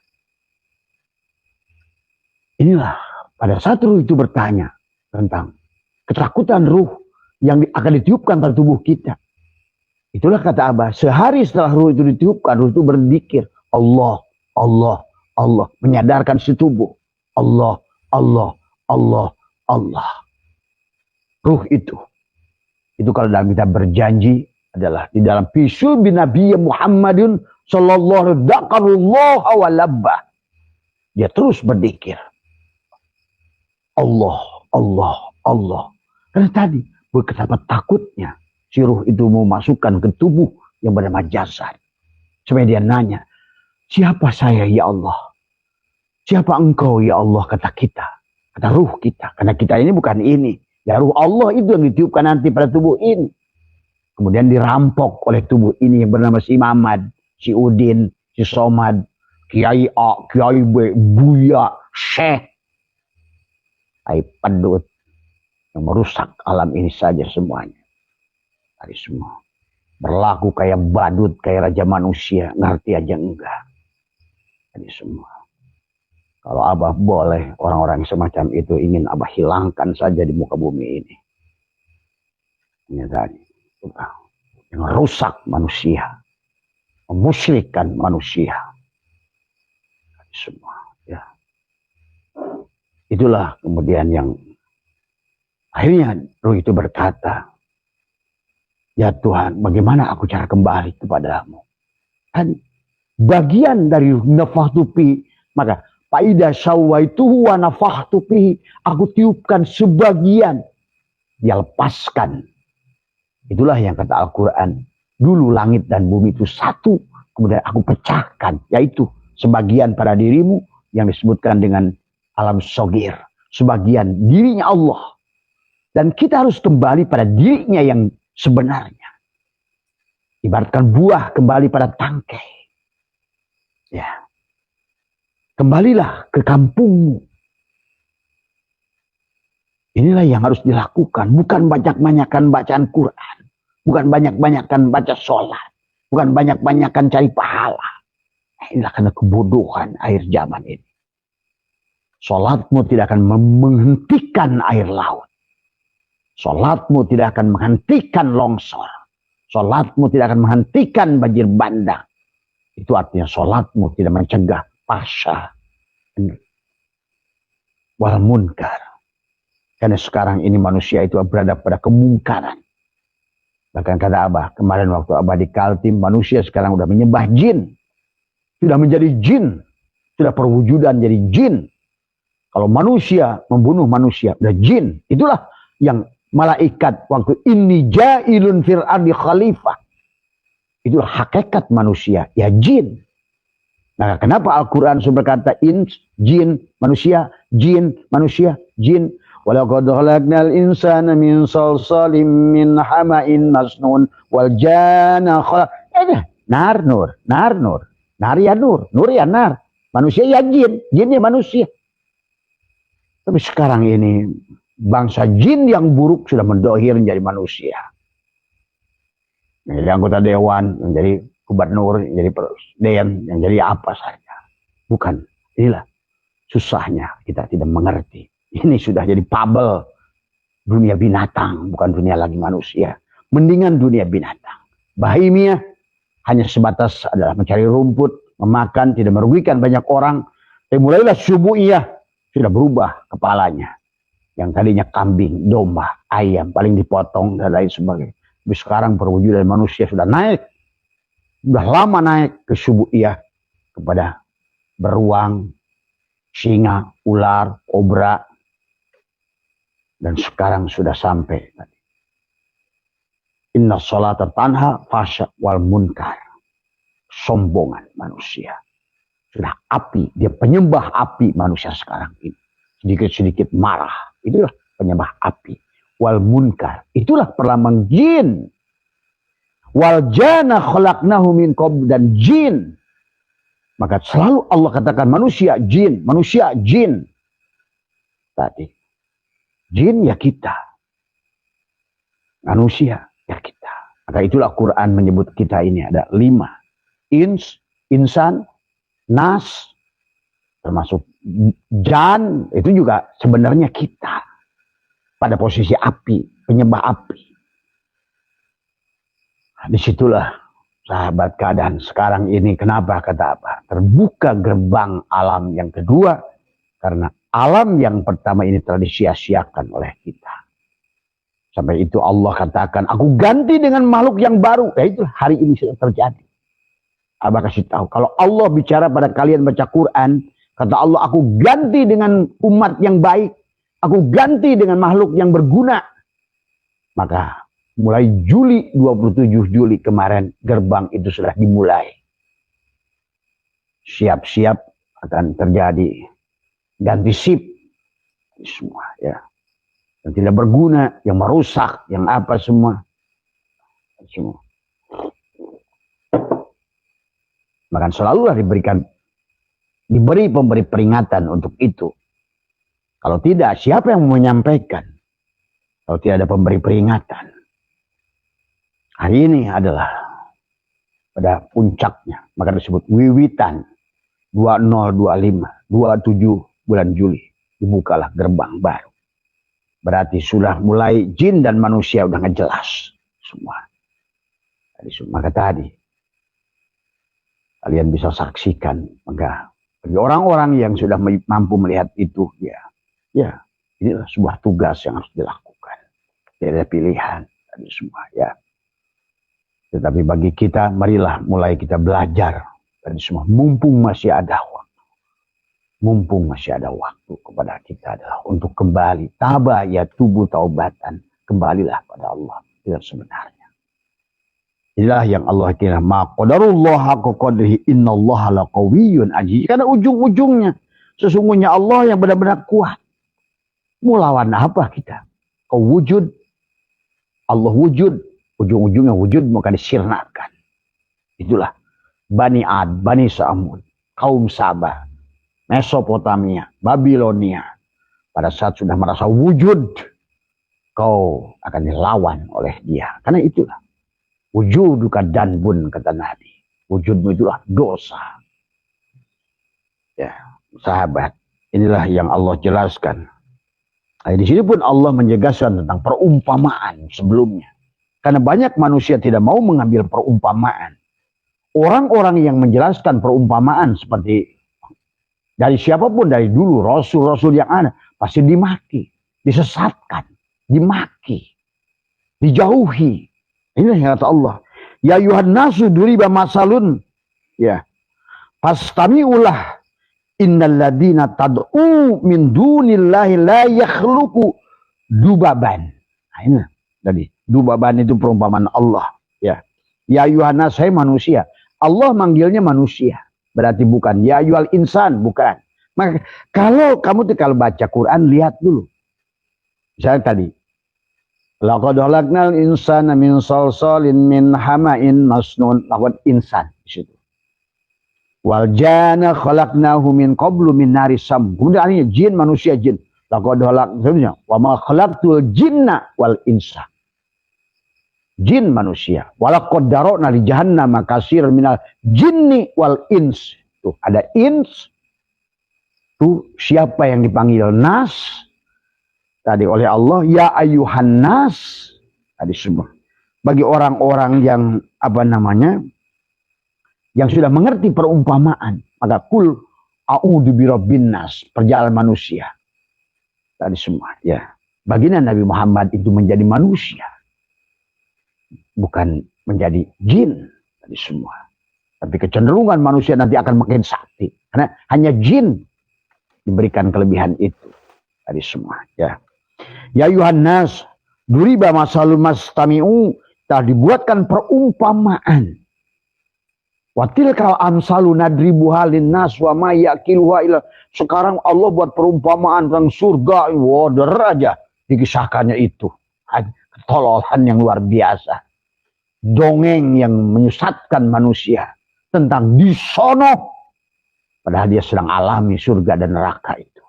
Inilah pada saat ruh itu bertanya tentang ketakutan ruh yang akan ditiupkan pada tubuh kita. Itulah kata Abah, sehari setelah ruh itu ditiupkan, ruh itu berzikir, Allah, Allah, Allah, menyadarkan si tubuh. Allah, Allah, Allah, Allah. Ruh itu kalau dalam kita berjanji adalah di dalam pisul bin Nabi Muhammadin sallallahu alaihi wasallam. Dia terus berzikir. Allah, Allah, Allah. Karena tadi betapa takutnya si ruh itu mau masukkan ke tubuh yang bernama jasad. Supaya dia nanya, siapa saya ya Allah? Siapa engkau ya Allah, kata kita. Kata ruh kita. Karena kita ini bukan ini. Ya ruh Allah itu yang ditiupkan nanti pada tubuh ini. Kemudian dirampok oleh tubuh ini yang bernama si Mamad, si Udin, si Somad, Kiai A, Kiai B, Buya, Syekh. Hai pedut yang merusak alam ini saja semuanya. Tadi semua. Berlaku kayak badut, kayak raja manusia. Ngerti aja enggak. Tadi semua. Kalau Abah boleh, orang-orang semacam itu ingin Abah hilangkan saja di muka bumi ini. Ini tadi. Yang rusak manusia. Memusyrikkan manusia. Semua. Ya. Itulah kemudian yang akhirnya ruh itu berkata, ya Tuhan, bagaimana aku cara kembali kepadamu? Tadi. Bagian dari nafakhtu fi, maka Faidah syawaituhu wa nafakhtu fihi. Aku tiupkan sebagian. Dia lepaskan. Itulah yang kata Al-Quran. Dulu langit dan bumi itu satu. Kemudian aku pecahkan. Yaitu sebagian pada dirimu. Yang disebutkan dengan alam sogir. Sebagian dirinya Allah. Dan kita harus kembali pada dirinya yang sebenarnya. Ibaratkan buah kembali pada tangkai. Ya. Kembalilah ke kampungmu. Inilah yang harus dilakukan. Bukan banyak-banyakan bacaan Quran. Bukan banyak-banyakan baca sholat. Bukan banyak-banyakan cari pahala. Inilah karena kebodohan akhir zaman ini. Sholatmu tidak akan menghentikan air laut. Sholatmu tidak akan menghentikan longsor. Sholatmu tidak akan menghentikan banjir bandang. Itu artinya sholatmu tidak mencegah pasha wal munkar. Karena sekarang ini manusia itu berada pada kemungkaran. Bahkan kata Abah, kemarin waktu Abah di Kaltim, manusia sekarang sudah menyembah jin. Sudah menjadi jin. Sudah perwujudan jadi jin. Kalau manusia membunuh manusia, sudah jin. Itulah yang malaikat waktu ini ja'ilun fil ardi khalifah. Itulah hakikat manusia, ya jin. Nah, kenapa Al-Quran berkata ins, jin, manusia, jin, manusia, jin. Walaqad khalaqnal insana min salsalin min hama'in masnun wal janna nar nur, nar nur. Nar ya nur ya nar. Manusia ya jin, jin ya manusia. Tapi sekarang ini bangsa jin yang buruk sudah mendohir menjadi manusia. Menjadi anggota dewan, menjadi gubernur, menjadi presiden, yang jadi apa saja. Bukan, inilah susahnya kita tidak mengerti. Ini sudah jadi fabel dunia binatang, bukan dunia lagi manusia. Mendingan dunia binatang. Bahimiyah hanya sebatas adalah mencari rumput, memakan, tidak merugikan banyak orang. Tapi mulailah subuhiyah sudah berubah kepalanya. Yang tadinya kambing, domba, ayam, paling dipotong dan lain sebagainya. Tapi sekarang perwujudan manusia sudah naik. Sudah lama naik ke subuhiyah kepada beruang, singa, ular, kobra. Dan sekarang sudah sampai. Inna sholata tanha fasya wal munkar. Sombongan manusia. Sudah api. Dia penyembah api manusia sekarang ini. Sedikit-sedikit marah. Itulah penyembah api. Wal munkar. Itulah perlambang jin. Wal jana khalaqnahu min qabl. Dan jin. Maka selalu Allah katakan manusia jin. Manusia jin. Tadi. Jin ya kita. Manusia ya kita. Maka itulah Quran menyebut kita ini ada 5. Insan, nas, termasuk jan, itu juga sebenarnya kita. Pada posisi api, penyembah api. Disitulah sahabat keadaan sekarang ini. Kenapa kata apa? Terbuka gerbang alam yang kedua. Karena alam yang pertama ini telah disia-siakan oleh kita. Sampai itu Allah katakan, aku ganti dengan makhluk yang baru. Ya itu hari ini sudah terjadi. Abah kasih tahu, kalau Allah bicara pada kalian baca Quran, kata Allah, aku ganti dengan umat yang baik. Aku ganti dengan makhluk yang berguna. Maka mulai Juli, 27 Juli kemarin, gerbang itu sudah dimulai. Siap-siap akan terjadi ganti sip semua ya, yang tidak berguna, yang merusak, yang apa semua. Maka selalulah diberi pemberi peringatan untuk itu. Kalau tidak, siapa yang menyampaikan? Kalau tidak ada pemberi peringatan. Hari ini adalah pada puncaknya, maka disebut wiwitan 2025, 27 bulan Juli, dibukalah gerbang baru. Berarti sudah mulai jin dan manusia udah ngejelas semua. Maka tadi kalian bisa saksikan, maka bagi orang-orang yang sudah mampu melihat itu, ya inilah sebuah tugas yang harus dilakukan. Tidak ada pilihan tadi semua ya. Tetapi bagi kita, marilah mulai kita belajar dari semua. Mumpung masih ada waktu. Mumpung masih ada waktu kepada kita adalah untuk kembali. Taba ya tubuh taubatan. Kembalilah pada Allah. Itu sebenarnya. Inilah yang Allah kira. Ma qadarullah haqqa qadrihi innallaha laqawiyyun aziz. Karena ujung-ujungnya. Sesungguhnya Allah yang benar-benar kuat. Mau lawan apa kita? Kau wujud. Allah wujud. Ujung-ujungnya wujud maka disirnakan. Itulah Bani Ad, Bani Samud, kaum Sabah. Mesopotamia, Babilonia. Pada saat sudah merasa wujud, kau akan dilawan oleh dia. Karena itulah wujuduka danbun, kata Nabi. Wujudmu itulah dosa. Ya, sahabat, inilah yang Allah jelaskan. Nah, di sini pun Allah menjelaskan tentang perumpamaan sebelumnya. Karena banyak manusia tidak mau mengambil perumpamaan. Orang-orang yang menjelaskan perumpamaan seperti dari siapapun dari dulu, rasul-rasul yang ada, pasti dimaki, disesatkan, dimaki, dijauhi. Ini yang kata Allah. Ya ayuhan nasu duriba masalun. Ya. Fastami'ulah. Innal ladina tad'u min dunillahi la yakhluqu dubaban. Nah, ini tadi. Dubaban itu perumpamaan Allah. Ya. Ya ayuhan nas, hai manusia. Allah manggilnya manusia. Berarti bukan ya ayyuhal insan, bukan. Maka kalau kamu kalau baca Quran, lihat dulu. Misalnya tadi, laqad khalaqnal insana min salsalin min hama'in masnun, laqad insan di situ. Wal jana khalaqnahu min qablu min nari sam. Kemudian ini jin, manusia, jin. Laqad khalaqna wa ma khalaqtul jinna wal insa. Jin manusia. Walaqad dara'na li jahannam katsir minal jinni wal ins. Tuh ada ins. Tuh siapa yang dipanggil nas tadi oleh Allah, ya ayyuhan nas tadi semua. Bagi orang-orang yang yang sudah mengerti perumpamaan, maka kul a'udzu birabbin nas, perjalanan manusia. Tadi semua, ya. Baginda Nabi Muhammad itu menjadi manusia. Bukan menjadi jin tadi semua. Tapi kecenderungan manusia nanti akan makin sakti. Karena hanya jin diberikan kelebihan itu. Tadi semua. Ya. Ya Yuhannas. Duriba masalul mastami'u. Telah dibuatkan perumpamaan. Watilkal amsalu nadribuha linnas wa ma yaqiluha illa. Sekarang Allah buat perumpamaan tentang surga. Wader aja dikisahkannya itu. Ketololan yang luar biasa. Dongeng yang menyesatkan manusia tentang disono, padahal dia sedang alami surga dan neraka itu.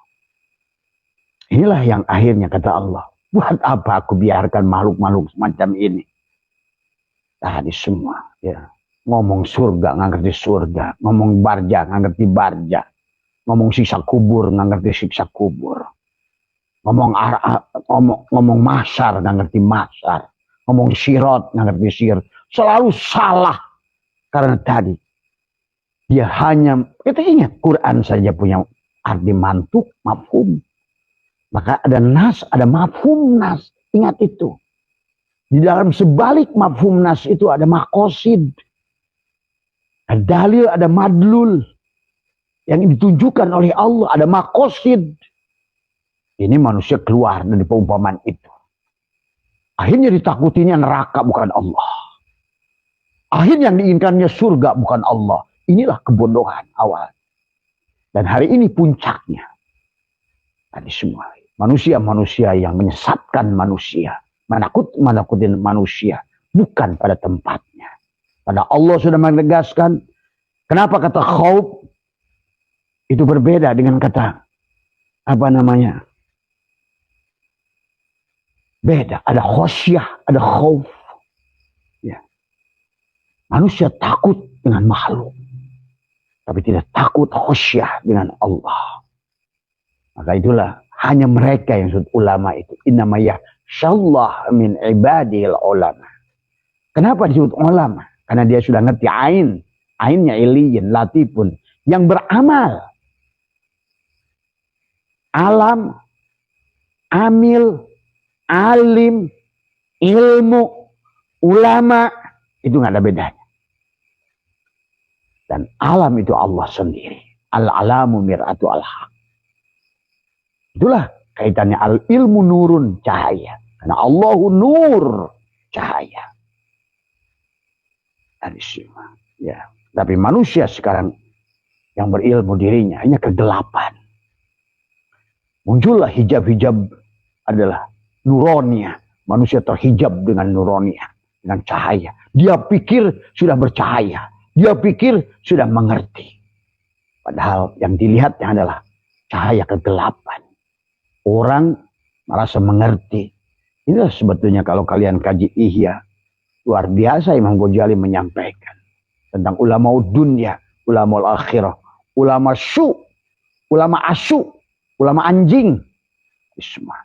Inilah yang akhirnya kata Allah, buat apa aku biarkan makhluk-makhluk semacam ini? Tadi semua, ya. Ngomong surga nggak ngerti surga, ngomong barja nggak ngerti barja, ngomong siksa kubur nggak ngerti siksa kubur, ngomong masar nggak ngerti masar. Ngomong sirot, nggak ngerti sir. Selalu salah. Karena tadi, dia hanya, kita ingat, Quran saja punya arti mantuk, mafhum. Maka ada nas, ada mafhum nas. Ingat itu. Di dalam sebalik mafhum nas itu ada makosid. Ada dalil, ada madlul. Yang ditujukan oleh Allah, ada makosid. Ini manusia keluar dari perumpamaan itu. Akhirnya ditakutinya neraka bukan Allah. Akhirnya yang diinginkannya surga bukan Allah. Inilah kebodohan awal. Dan hari ini puncaknya. Tadi semua. Manusia-manusia yang menyesatkan manusia. Menakutin manusia. Bukan pada tempatnya. Pada Allah sudah menegaskan. Kenapa kata khauf itu berbeda dengan kata beda, ada khosyah, ada khauf. Ya. Manusia takut dengan makhluk. Tapi tidak takut khosyah dengan Allah. Maka itulah hanya mereka yang disebut ulama itu. Innama yakhshallah min ibadil ulama. Kenapa disebut ulama? Karena dia sudah ngerti ain. Ainnya iliyin, latifun. Yang beramal. Alam, amil, alim, ilmu, ulama, itu nggak ada bedanya. Dan alam itu Allah sendiri. Al-alamu mir'atu al-haq. Itulah kaitannya al-ilmu nurun, cahaya. Karena Allahu nur, cahaya. Ya. Tapi manusia sekarang yang berilmu dirinya hanya kegelapan. Muncullah hijab-hijab adalah nuronia. Manusia terhijab dengan nuronia, dengan cahaya. Dia pikir sudah bercahaya. Dia pikir sudah mengerti. Padahal yang dilihatnya adalah cahaya kegelapan. Orang merasa mengerti. Inilah sebetulnya kalau kalian kaji Ihya, luar biasa Imam Ghazali menyampaikan tentang ulama dunia, ulama akhirah, ulama su, ulama asu, ulama anjing. Semua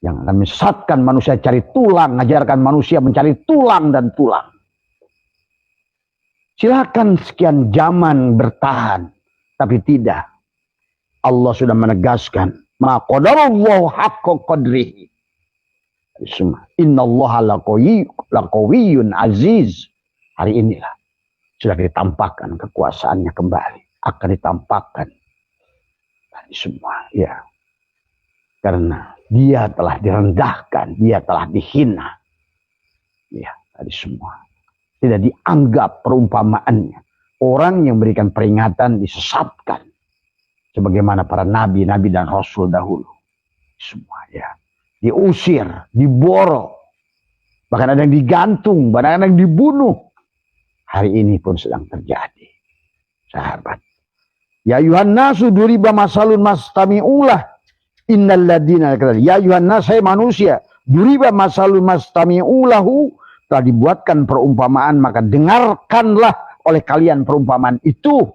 yang akan menyesatkan manusia cari tulang, mengajarkan manusia mencari tulang dan tulang. Silakan sekian zaman bertahan, tapi tidak. Allah sudah menegaskan, ma qadarallahu haqqa qadrihi. Semua. Innallaha laqawiyyun aziz. Hari inilah sudah ditampakkan kekuasaannya kembali, akan ditampakkan. Semua, ya. Karena dia telah direndahkan, dia telah dihina. Ya, tadi semua. Tidak dianggap perumpamaannya. Orang yang memberikan peringatan disesatkan. Sebagaimana para nabi dan rasul dahulu. Semua, ya. Diusir, diborok. Bahkan ada yang digantung, bahkan ada yang dibunuh. Hari ini pun sedang terjadi. Sahabat. Ya ayuhan nasu duriba masalun mastami'ulah. Innal ladina, ya ayuhan nas, hai manusia, duriba masalun mastami'ulahu, telah dibuatkan perumpamaan, maka dengarkanlah oleh kalian perumpamaan itu.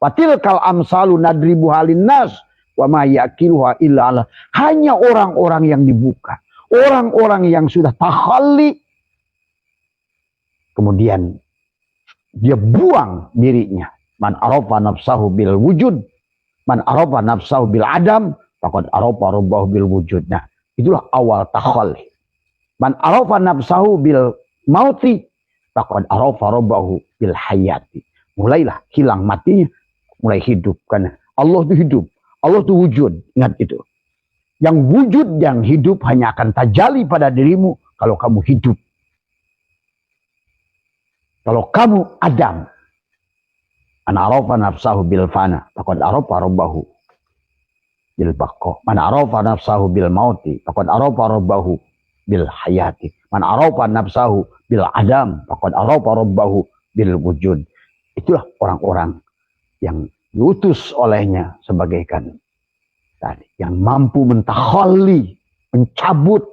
Watilkal amsalu nadribu halin nas wa ma yaqiluha illa Allah. Hanya orang-orang yang dibuka, orang-orang yang sudah takhalli, kemudian dia buang dirinya. Man arafa nafsahu bil wujud, man arafa nafsahu bil adam, faqad arafa rabbahu bil wujud. Nah, itulah awal takhalli. Man arafa nafsahu bil mauti, faqad arafa rabbahu bil hayati. Mulailah hilang matinya, mulai hidup. Karena Allah itu hidup, Allah itu wujud. Ingat itu. Yang wujud, yang hidup hanya akan tajali pada dirimu kalau kamu hidup. Kalau kamu Adam, man arafa nafsahu bil fana, faqad arafa rabbahu bil baqa. Man arafa nafsahu bil mauti, faqad arafa rabbahu bil hayati. Man arafa nafsahu bil adam, faqad arafa rabbahu bil wujud. Itulah orang-orang yang diutus olehnya sebagai tadi, yang mampu mentakhalli, mencabut,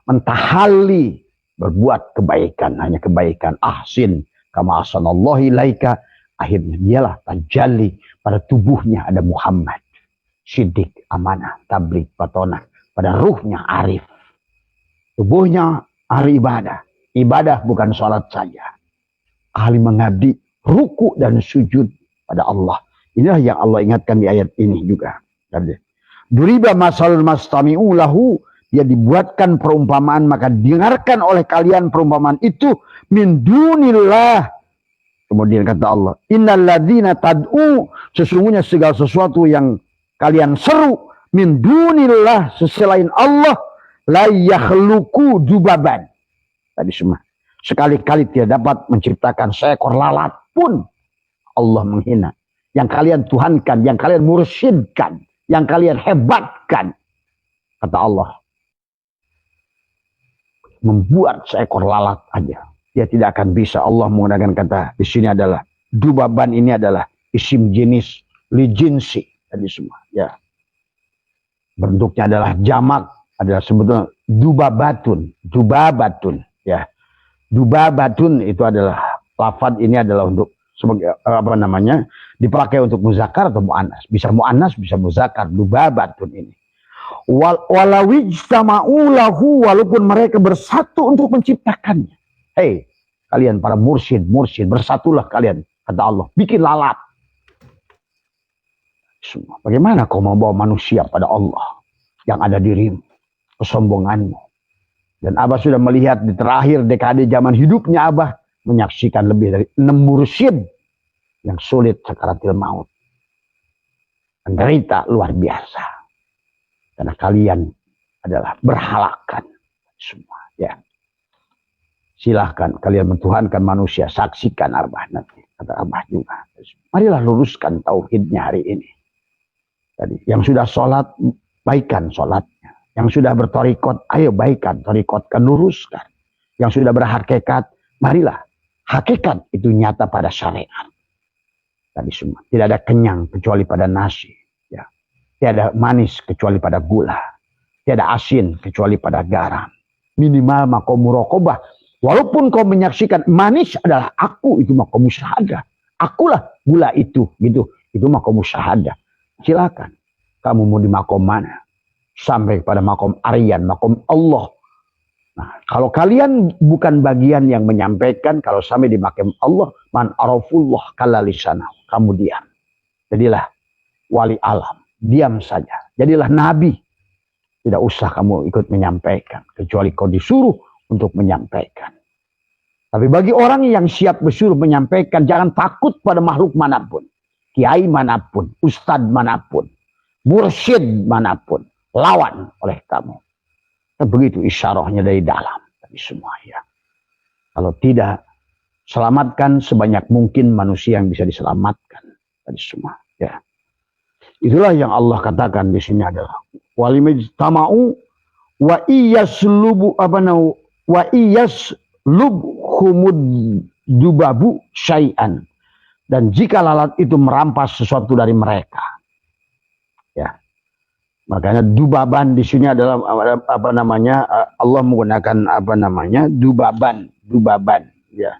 mentahali, berbuat kebaikan, hanya kebaikan. Ahsin kama ahsanallahu ilaika. Akhirnya dialah tajalli pada tubuhnya ada Muhammad, Siddiq, amanah, tabligh, patonah. Pada ruhnya arif, tubuhnya ahli ibadah. Ibadah bukan sholat saja, ahli mengabdi, ruku dan sujud pada Allah. Inilah yang Allah ingatkan di ayat ini juga. Duriba masalul mastami'u lahu, dia dibuatkan perumpamaan, maka dengarkan oleh kalian perumpamaan itu min dunillah. Kemudian kata Allah, innal ladzina tad'u, sesungguhnya segala sesuatu yang kalian seru min dunillah, selain Allah, la yakhluqu dubaban. Tadi semua. Sekali-kali tidak dapat menciptakan seekor lalat pun Allah menghina. Yang kalian tuhankan, yang kalian mursyidkan, yang kalian hebatkan. Kata Allah, membuat seekor lalat aja, dia tidak akan bisa. Allah menggunakan kata di sini adalah dubaban, ini adalah isim jenis lijinsi tadi semua. Ya, bentuknya adalah jamak, adalah sebetulnya dubabatun, dubabatun. Ya, dubabatun itu adalah lafaz, ini adalah untuk sebagai apa namanya, dipakai untuk muzakkar atau muannas. Bisa muannas, bisa muzakkar. Dubabatun ini. Walawijtama'ulahu, walaupun mereka bersatu untuk menciptakannya. Hei, kalian para mursyid, bersatulah kalian, kata Allah, bikin lalat. Semua. Bagaimana kau mau bawa manusia pada Allah yang ada dirimu, kesombonganmu. Dan Abah sudah melihat di terakhir dekade zaman hidupnya Abah, menyaksikan lebih dari 6 mursyid yang sulit sakaratil maut. Menderita luar biasa. Karena kalian adalah berhalakan semua. Ya, silahkan kalian mentuhankan manusia, saksikan Abah nanti. Kata Abah juga. Marilah luruskan tauhidnya hari ini. Tadi, yang sudah sholat, baikkan sholatnya. Yang sudah bertorikot, ayo baikkan, torikotkan, luruskan. Yang sudah berhakikat, marilah. Hakikat itu nyata pada syariat. Tadi semua. Tidak ada kenyang kecuali pada nasi. Ya. Tidak ada manis kecuali pada gula. Tidak ada asin kecuali pada garam. Minimal makom muraqabah. Walaupun kau menyaksikan manis adalah aku, itu makom musyahadah. Akulah gula itu, gitu. Itu makom musyahadah. Silakan. Kamu mau di makom mana? Sampai kepada makom aryan, makom Allah. Nah, kalau kalian bukan bagian yang menyampaikan, kalau sampai di makom Allah, man arafullah kalalisana, kamu diam. Jadilah wali alam, diam saja. Jadilah nabi. Tidak usah kamu ikut menyampaikan, kecuali kau disuruh untuk menyampaikan. Tapi bagi orang yang siap disuruh menyampaikan, jangan takut pada makhluk manapun. Kiai manapun, ustadz manapun, mursyid manapun, lawan oleh kamu. Begitu isyarahnya dari dalam. Tadi semua ya. Kalau tidak, selamatkan sebanyak mungkin manusia yang bisa diselamatkan. Tadi semua ya. Itulah yang Allah katakan di sini adalah walimajtama'u wa iyaslubu abana wa iyaslubhumud dubabu syai'an. Dan jika lalat itu merampas sesuatu dari mereka. Ya. Makanya dubaban di sini adalah apa namanya, Allah menggunakan apa namanya, dubaban ya.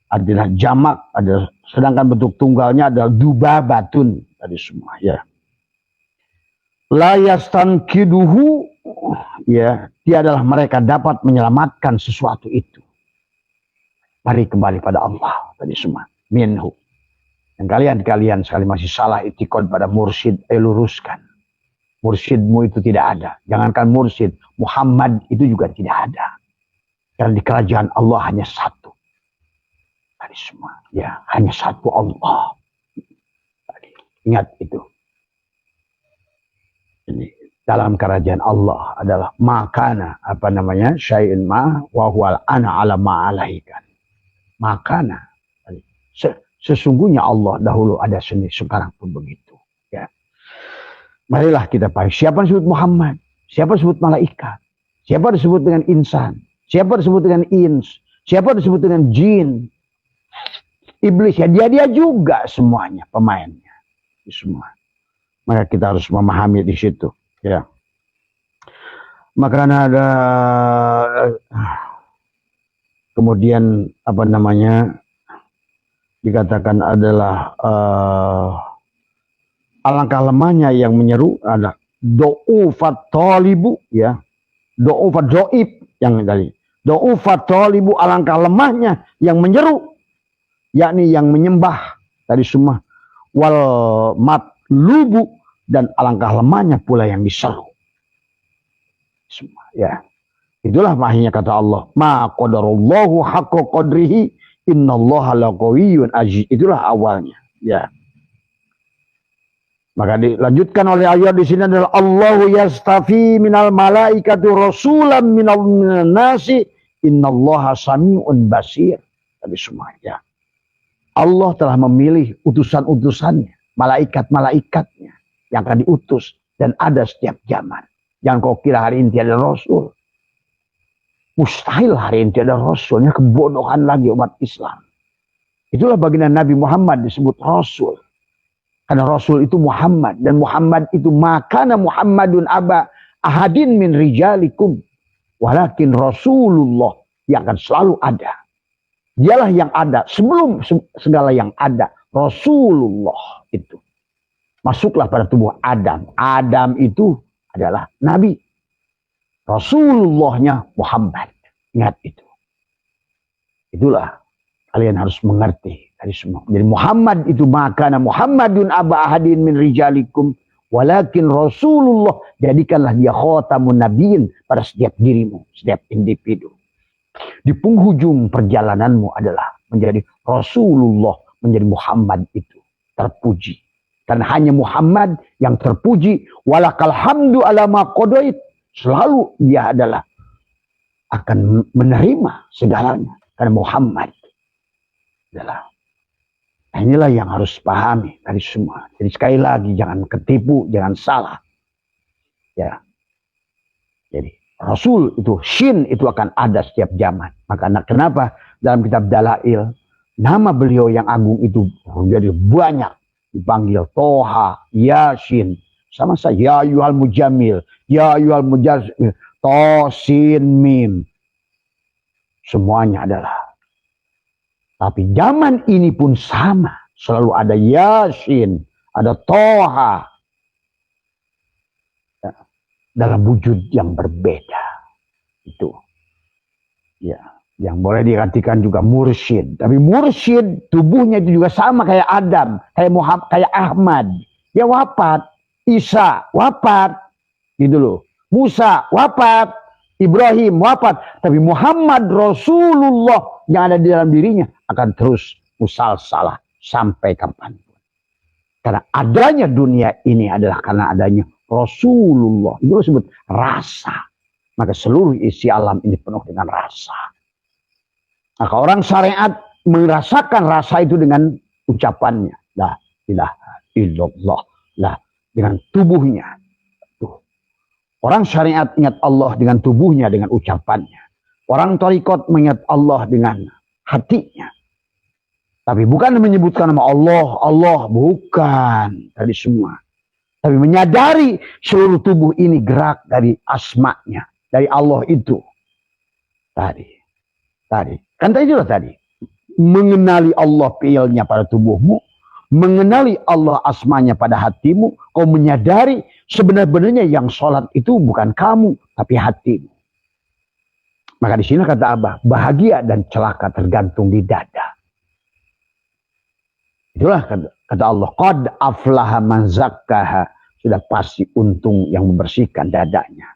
Artinya jamak, ada, sedangkan bentuk tunggalnya adalah dubabatun tadi semua ya. La yastankiduhu ya, tiadalah mereka dapat menyelamatkan sesuatu itu. Mari kembali pada Allah tadi semua, minhu. Dan kalian sekali masih salah itikad pada mursyid, luruskan. Mursyidmu itu tidak ada. Jangankan mursyid, Muhammad itu juga tidak ada. Karena di kerajaan Allah hanya satu. Tadi semua. Ya, hanya satu Allah. Tadi. Ingat itu. Ini, dalam kerajaan Allah adalah makana, apa namanya, syai'in ma wa huwal ana ala ma'alaikan. Makana. Sesungguhnya Allah dahulu ada sendiri, sekarang pun begitu. Ya. Marilah kita pahami. Siapa disebut Muhammad? Siapa disebut malaikat? Siapa disebut dengan insan? Siapa disebut dengan ins? Siapa disebut dengan jin? Iblis ya, dia juga semuanya pemainnya. Semua. Maka kita harus memahami di situ. Ya. Maka ada kemudian apa namanya dikatakan adalah alangkah lemahnya yang menyeru ada do'ufat talibu ya, do'ufat do'ib yang tadi, do'ufat talibu, alangkah lemahnya yang menyeru, yakni yang menyembah tadi semua, wal matlubu, dan alangkah lemahnya pula yang diseru semua ya. Itulah mahnya kata Allah, ma qadarullahu haqqa qadrihi innallaha laqawiyyun aziz. Itulah awalnya ya. Maka dilanjutkan oleh ayat di sini adalah Allahu yastafi minal malaikati rasulan minal nasi innallaha sami'un basir. Tadi semua ya. Allah telah memilih utusan-utusannya, malaikat-malaikatnya yang akan diutus dan ada setiap zaman. Jangan kau kira hari ini tiada rasul. Mustahil hari ini tiada rasulnya, kebodohan lagi umat Islam. Itulah baginda Nabi Muhammad disebut rasul. Karena Rasul itu Muhammad. Dan Muhammad itu makana Muhammadun aba ahadin min rijalikum. Walakin Rasulullah yang akan selalu ada. Dialah yang ada sebelum segala yang ada. Rasulullah itu. Masuklah pada tubuh Adam. Adam itu adalah Nabi. Rasulullahnya Muhammad. Ingat itu. Itulah kalian harus mengerti. Jadi Muhammad itu makana Muhammadun aba ahadin min rijalikum walakin Rasulullah, jadikanlah dia khatamun nabiyyin pada setiap dirimu, setiap individu. Di penghujung perjalananmu adalah menjadi Rasulullah, menjadi Muhammad itu terpuji. Karena hanya Muhammad yang terpuji, walakal hamdu ala ma qadait, selalu dia adalah akan menerima segalanya karena Muhammad adalah. Inilah yang harus pahami dari semua. Jadi sekali lagi jangan ketipu, jangan salah. Ya. Jadi Rasul itu, shin itu akan ada setiap zaman. Maka kenapa dalam kitab Dalail nama beliau yang agung itu menjadi banyak. Dipanggil Toha, Yasin, sama saja, ya ayyuhal mujammil, ya ayyuhal mujazzil, Tosin, Mim. Semuanya adalah. Tapi zaman ini pun sama. Selalu ada Yasin, ada Toha. Dalam wujud yang berbeda. Itu. Ya. Yang boleh diartikan juga mursyid. Tapi mursyid tubuhnya itu juga sama kayak Adam, kayak Muhammad, kayak Ahmad. Dia wafat. Isa wafat. Gitu loh. Musa wafat. Ibrahim wafat. Tapi Muhammad Rasulullah yang ada di dalam dirinya akan terus musalsalah sampai kapanpun. Karena adanya dunia ini adalah karena adanya Rasulullah. Itu disebut rasa. Maka seluruh isi alam ini penuh dengan rasa. Maka orang syariat merasakan rasa itu dengan ucapannya. La ilaha illallah. Lah, dengan tubuhnya. Tuh. Orang syariat ingat Allah dengan tubuhnya, dengan ucapannya. Orang tarikot mengingat Allah dengan hatinya. Tapi bukan menyebutkan nama Allah. Allah bukan. Tadi semua. Tapi menyadari seluruh tubuh ini gerak dari asma'nya. Dari Allah itu. Tadi. Kan tadi juga tadi. Mengenali Allah fi'ilnya pada tubuhmu. Mengenali Allah asmanya pada hatimu. Kau menyadari sebenarnya yang sholat itu bukan kamu. Tapi hatimu. Maka di sini kata Abah. Bahagia dan celaka tergantung di dada. Itulah kata Allah. Qad aflaha man zakkaha. Sudah pasti untung yang membersihkan dadanya.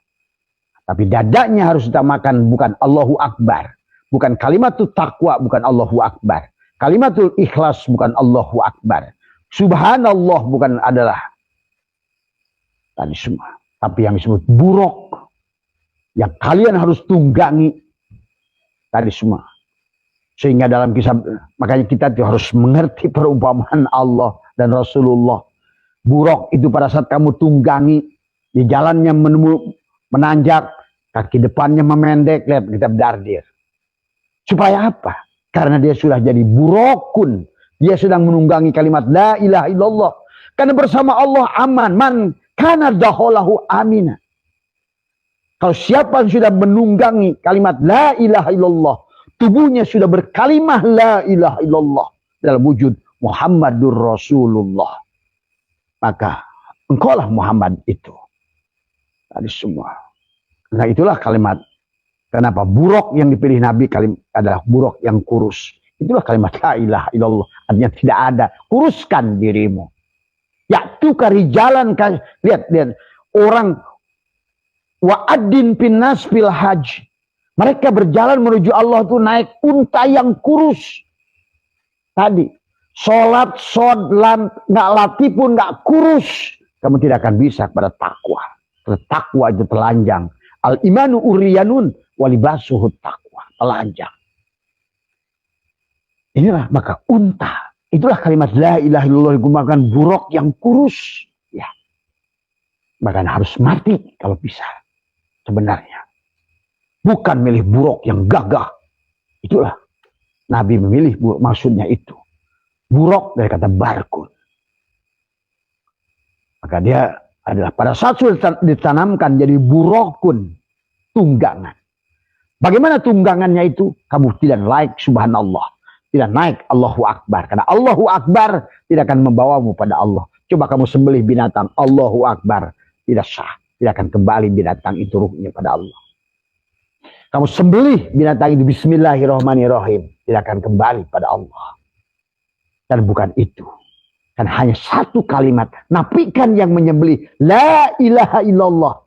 Tapi dadanya harus utamakan bukan Allahu Akbar. Bukan kalimatul taqwa, bukan Allahu Akbar. Kalimatul ikhlas, bukan Allahu Akbar. Subhanallah bukan adalah tadi semua. Tapi yang disebut buruk. Yang kalian harus tunggangi. Tadi semua. Sehingga dalam kisah, makanya kita harus mengerti perumpamaan Allah dan Rasulullah. Buruk itu pada saat kamu tunggangi. Di jalannya menanjak. Kaki depannya memendek. Lihat kita berdardir. Supaya apa? Karena dia sudah jadi burukun. Dia sedang menunggangi kalimat la ilaha illallah. Karena bersama Allah aman. Man kana dakhalahu amina. Kalau siapa yang sudah menunggangi kalimat la ilaha illallah. Tubuhnya sudah berkalimah la ilaha illallah. Dalam wujud Muhammadur Rasulullah. Maka engkaulah Muhammad itu. Tadi semua. Nah itulah kalimat. Kenapa? Buruk yang dipilih Nabi adalah buruk yang kurus. Itulah kalimat la ilaha illallah. Artinya tidak ada. Kuruskan dirimu. Ya'tuka rijalan. Lihat. Orang wa'adin pinnas fil hajj. Mereka berjalan menuju Allah itu naik unta yang kurus. Tadi. Sholat, nggak latih pun nggak kurus. Kamu tidak akan bisa kepada takwa. Karena takwa itu telanjang. Al-imanu uriyanun. Walibasuhut taqwa. Telanjang. Inilah maka unta. Itulah kalimat la ilaha illallah digunakan buruk yang kurus. Ya. Bahkan harus mati kalau bisa. Sebenarnya. Bukan milih buruk yang gagah. Itulah. Nabi memilih buruk. Maksudnya itu. Buruk dari kata barkun. Maka dia adalah pada saat sudah ditanamkan jadi burukun. Tunggangan. Bagaimana tunggangannya itu? Kamu tidak naik subhanallah. Tidak naik Allahu Akbar. Karena Allahu Akbar tidak akan membawamu pada Allah. Coba kamu sembelih binatang. Allahu Akbar. Tidak sah. Tidak akan kembali binatang itu ruhnya pada Allah. Kamu sembelih binatang itu bismillahirrahmanirrahim. Tidak akan kembali pada Allah. Dan bukan itu. Kan hanya satu kalimat. Nafikan yang menyembelih. La ilaha illallah.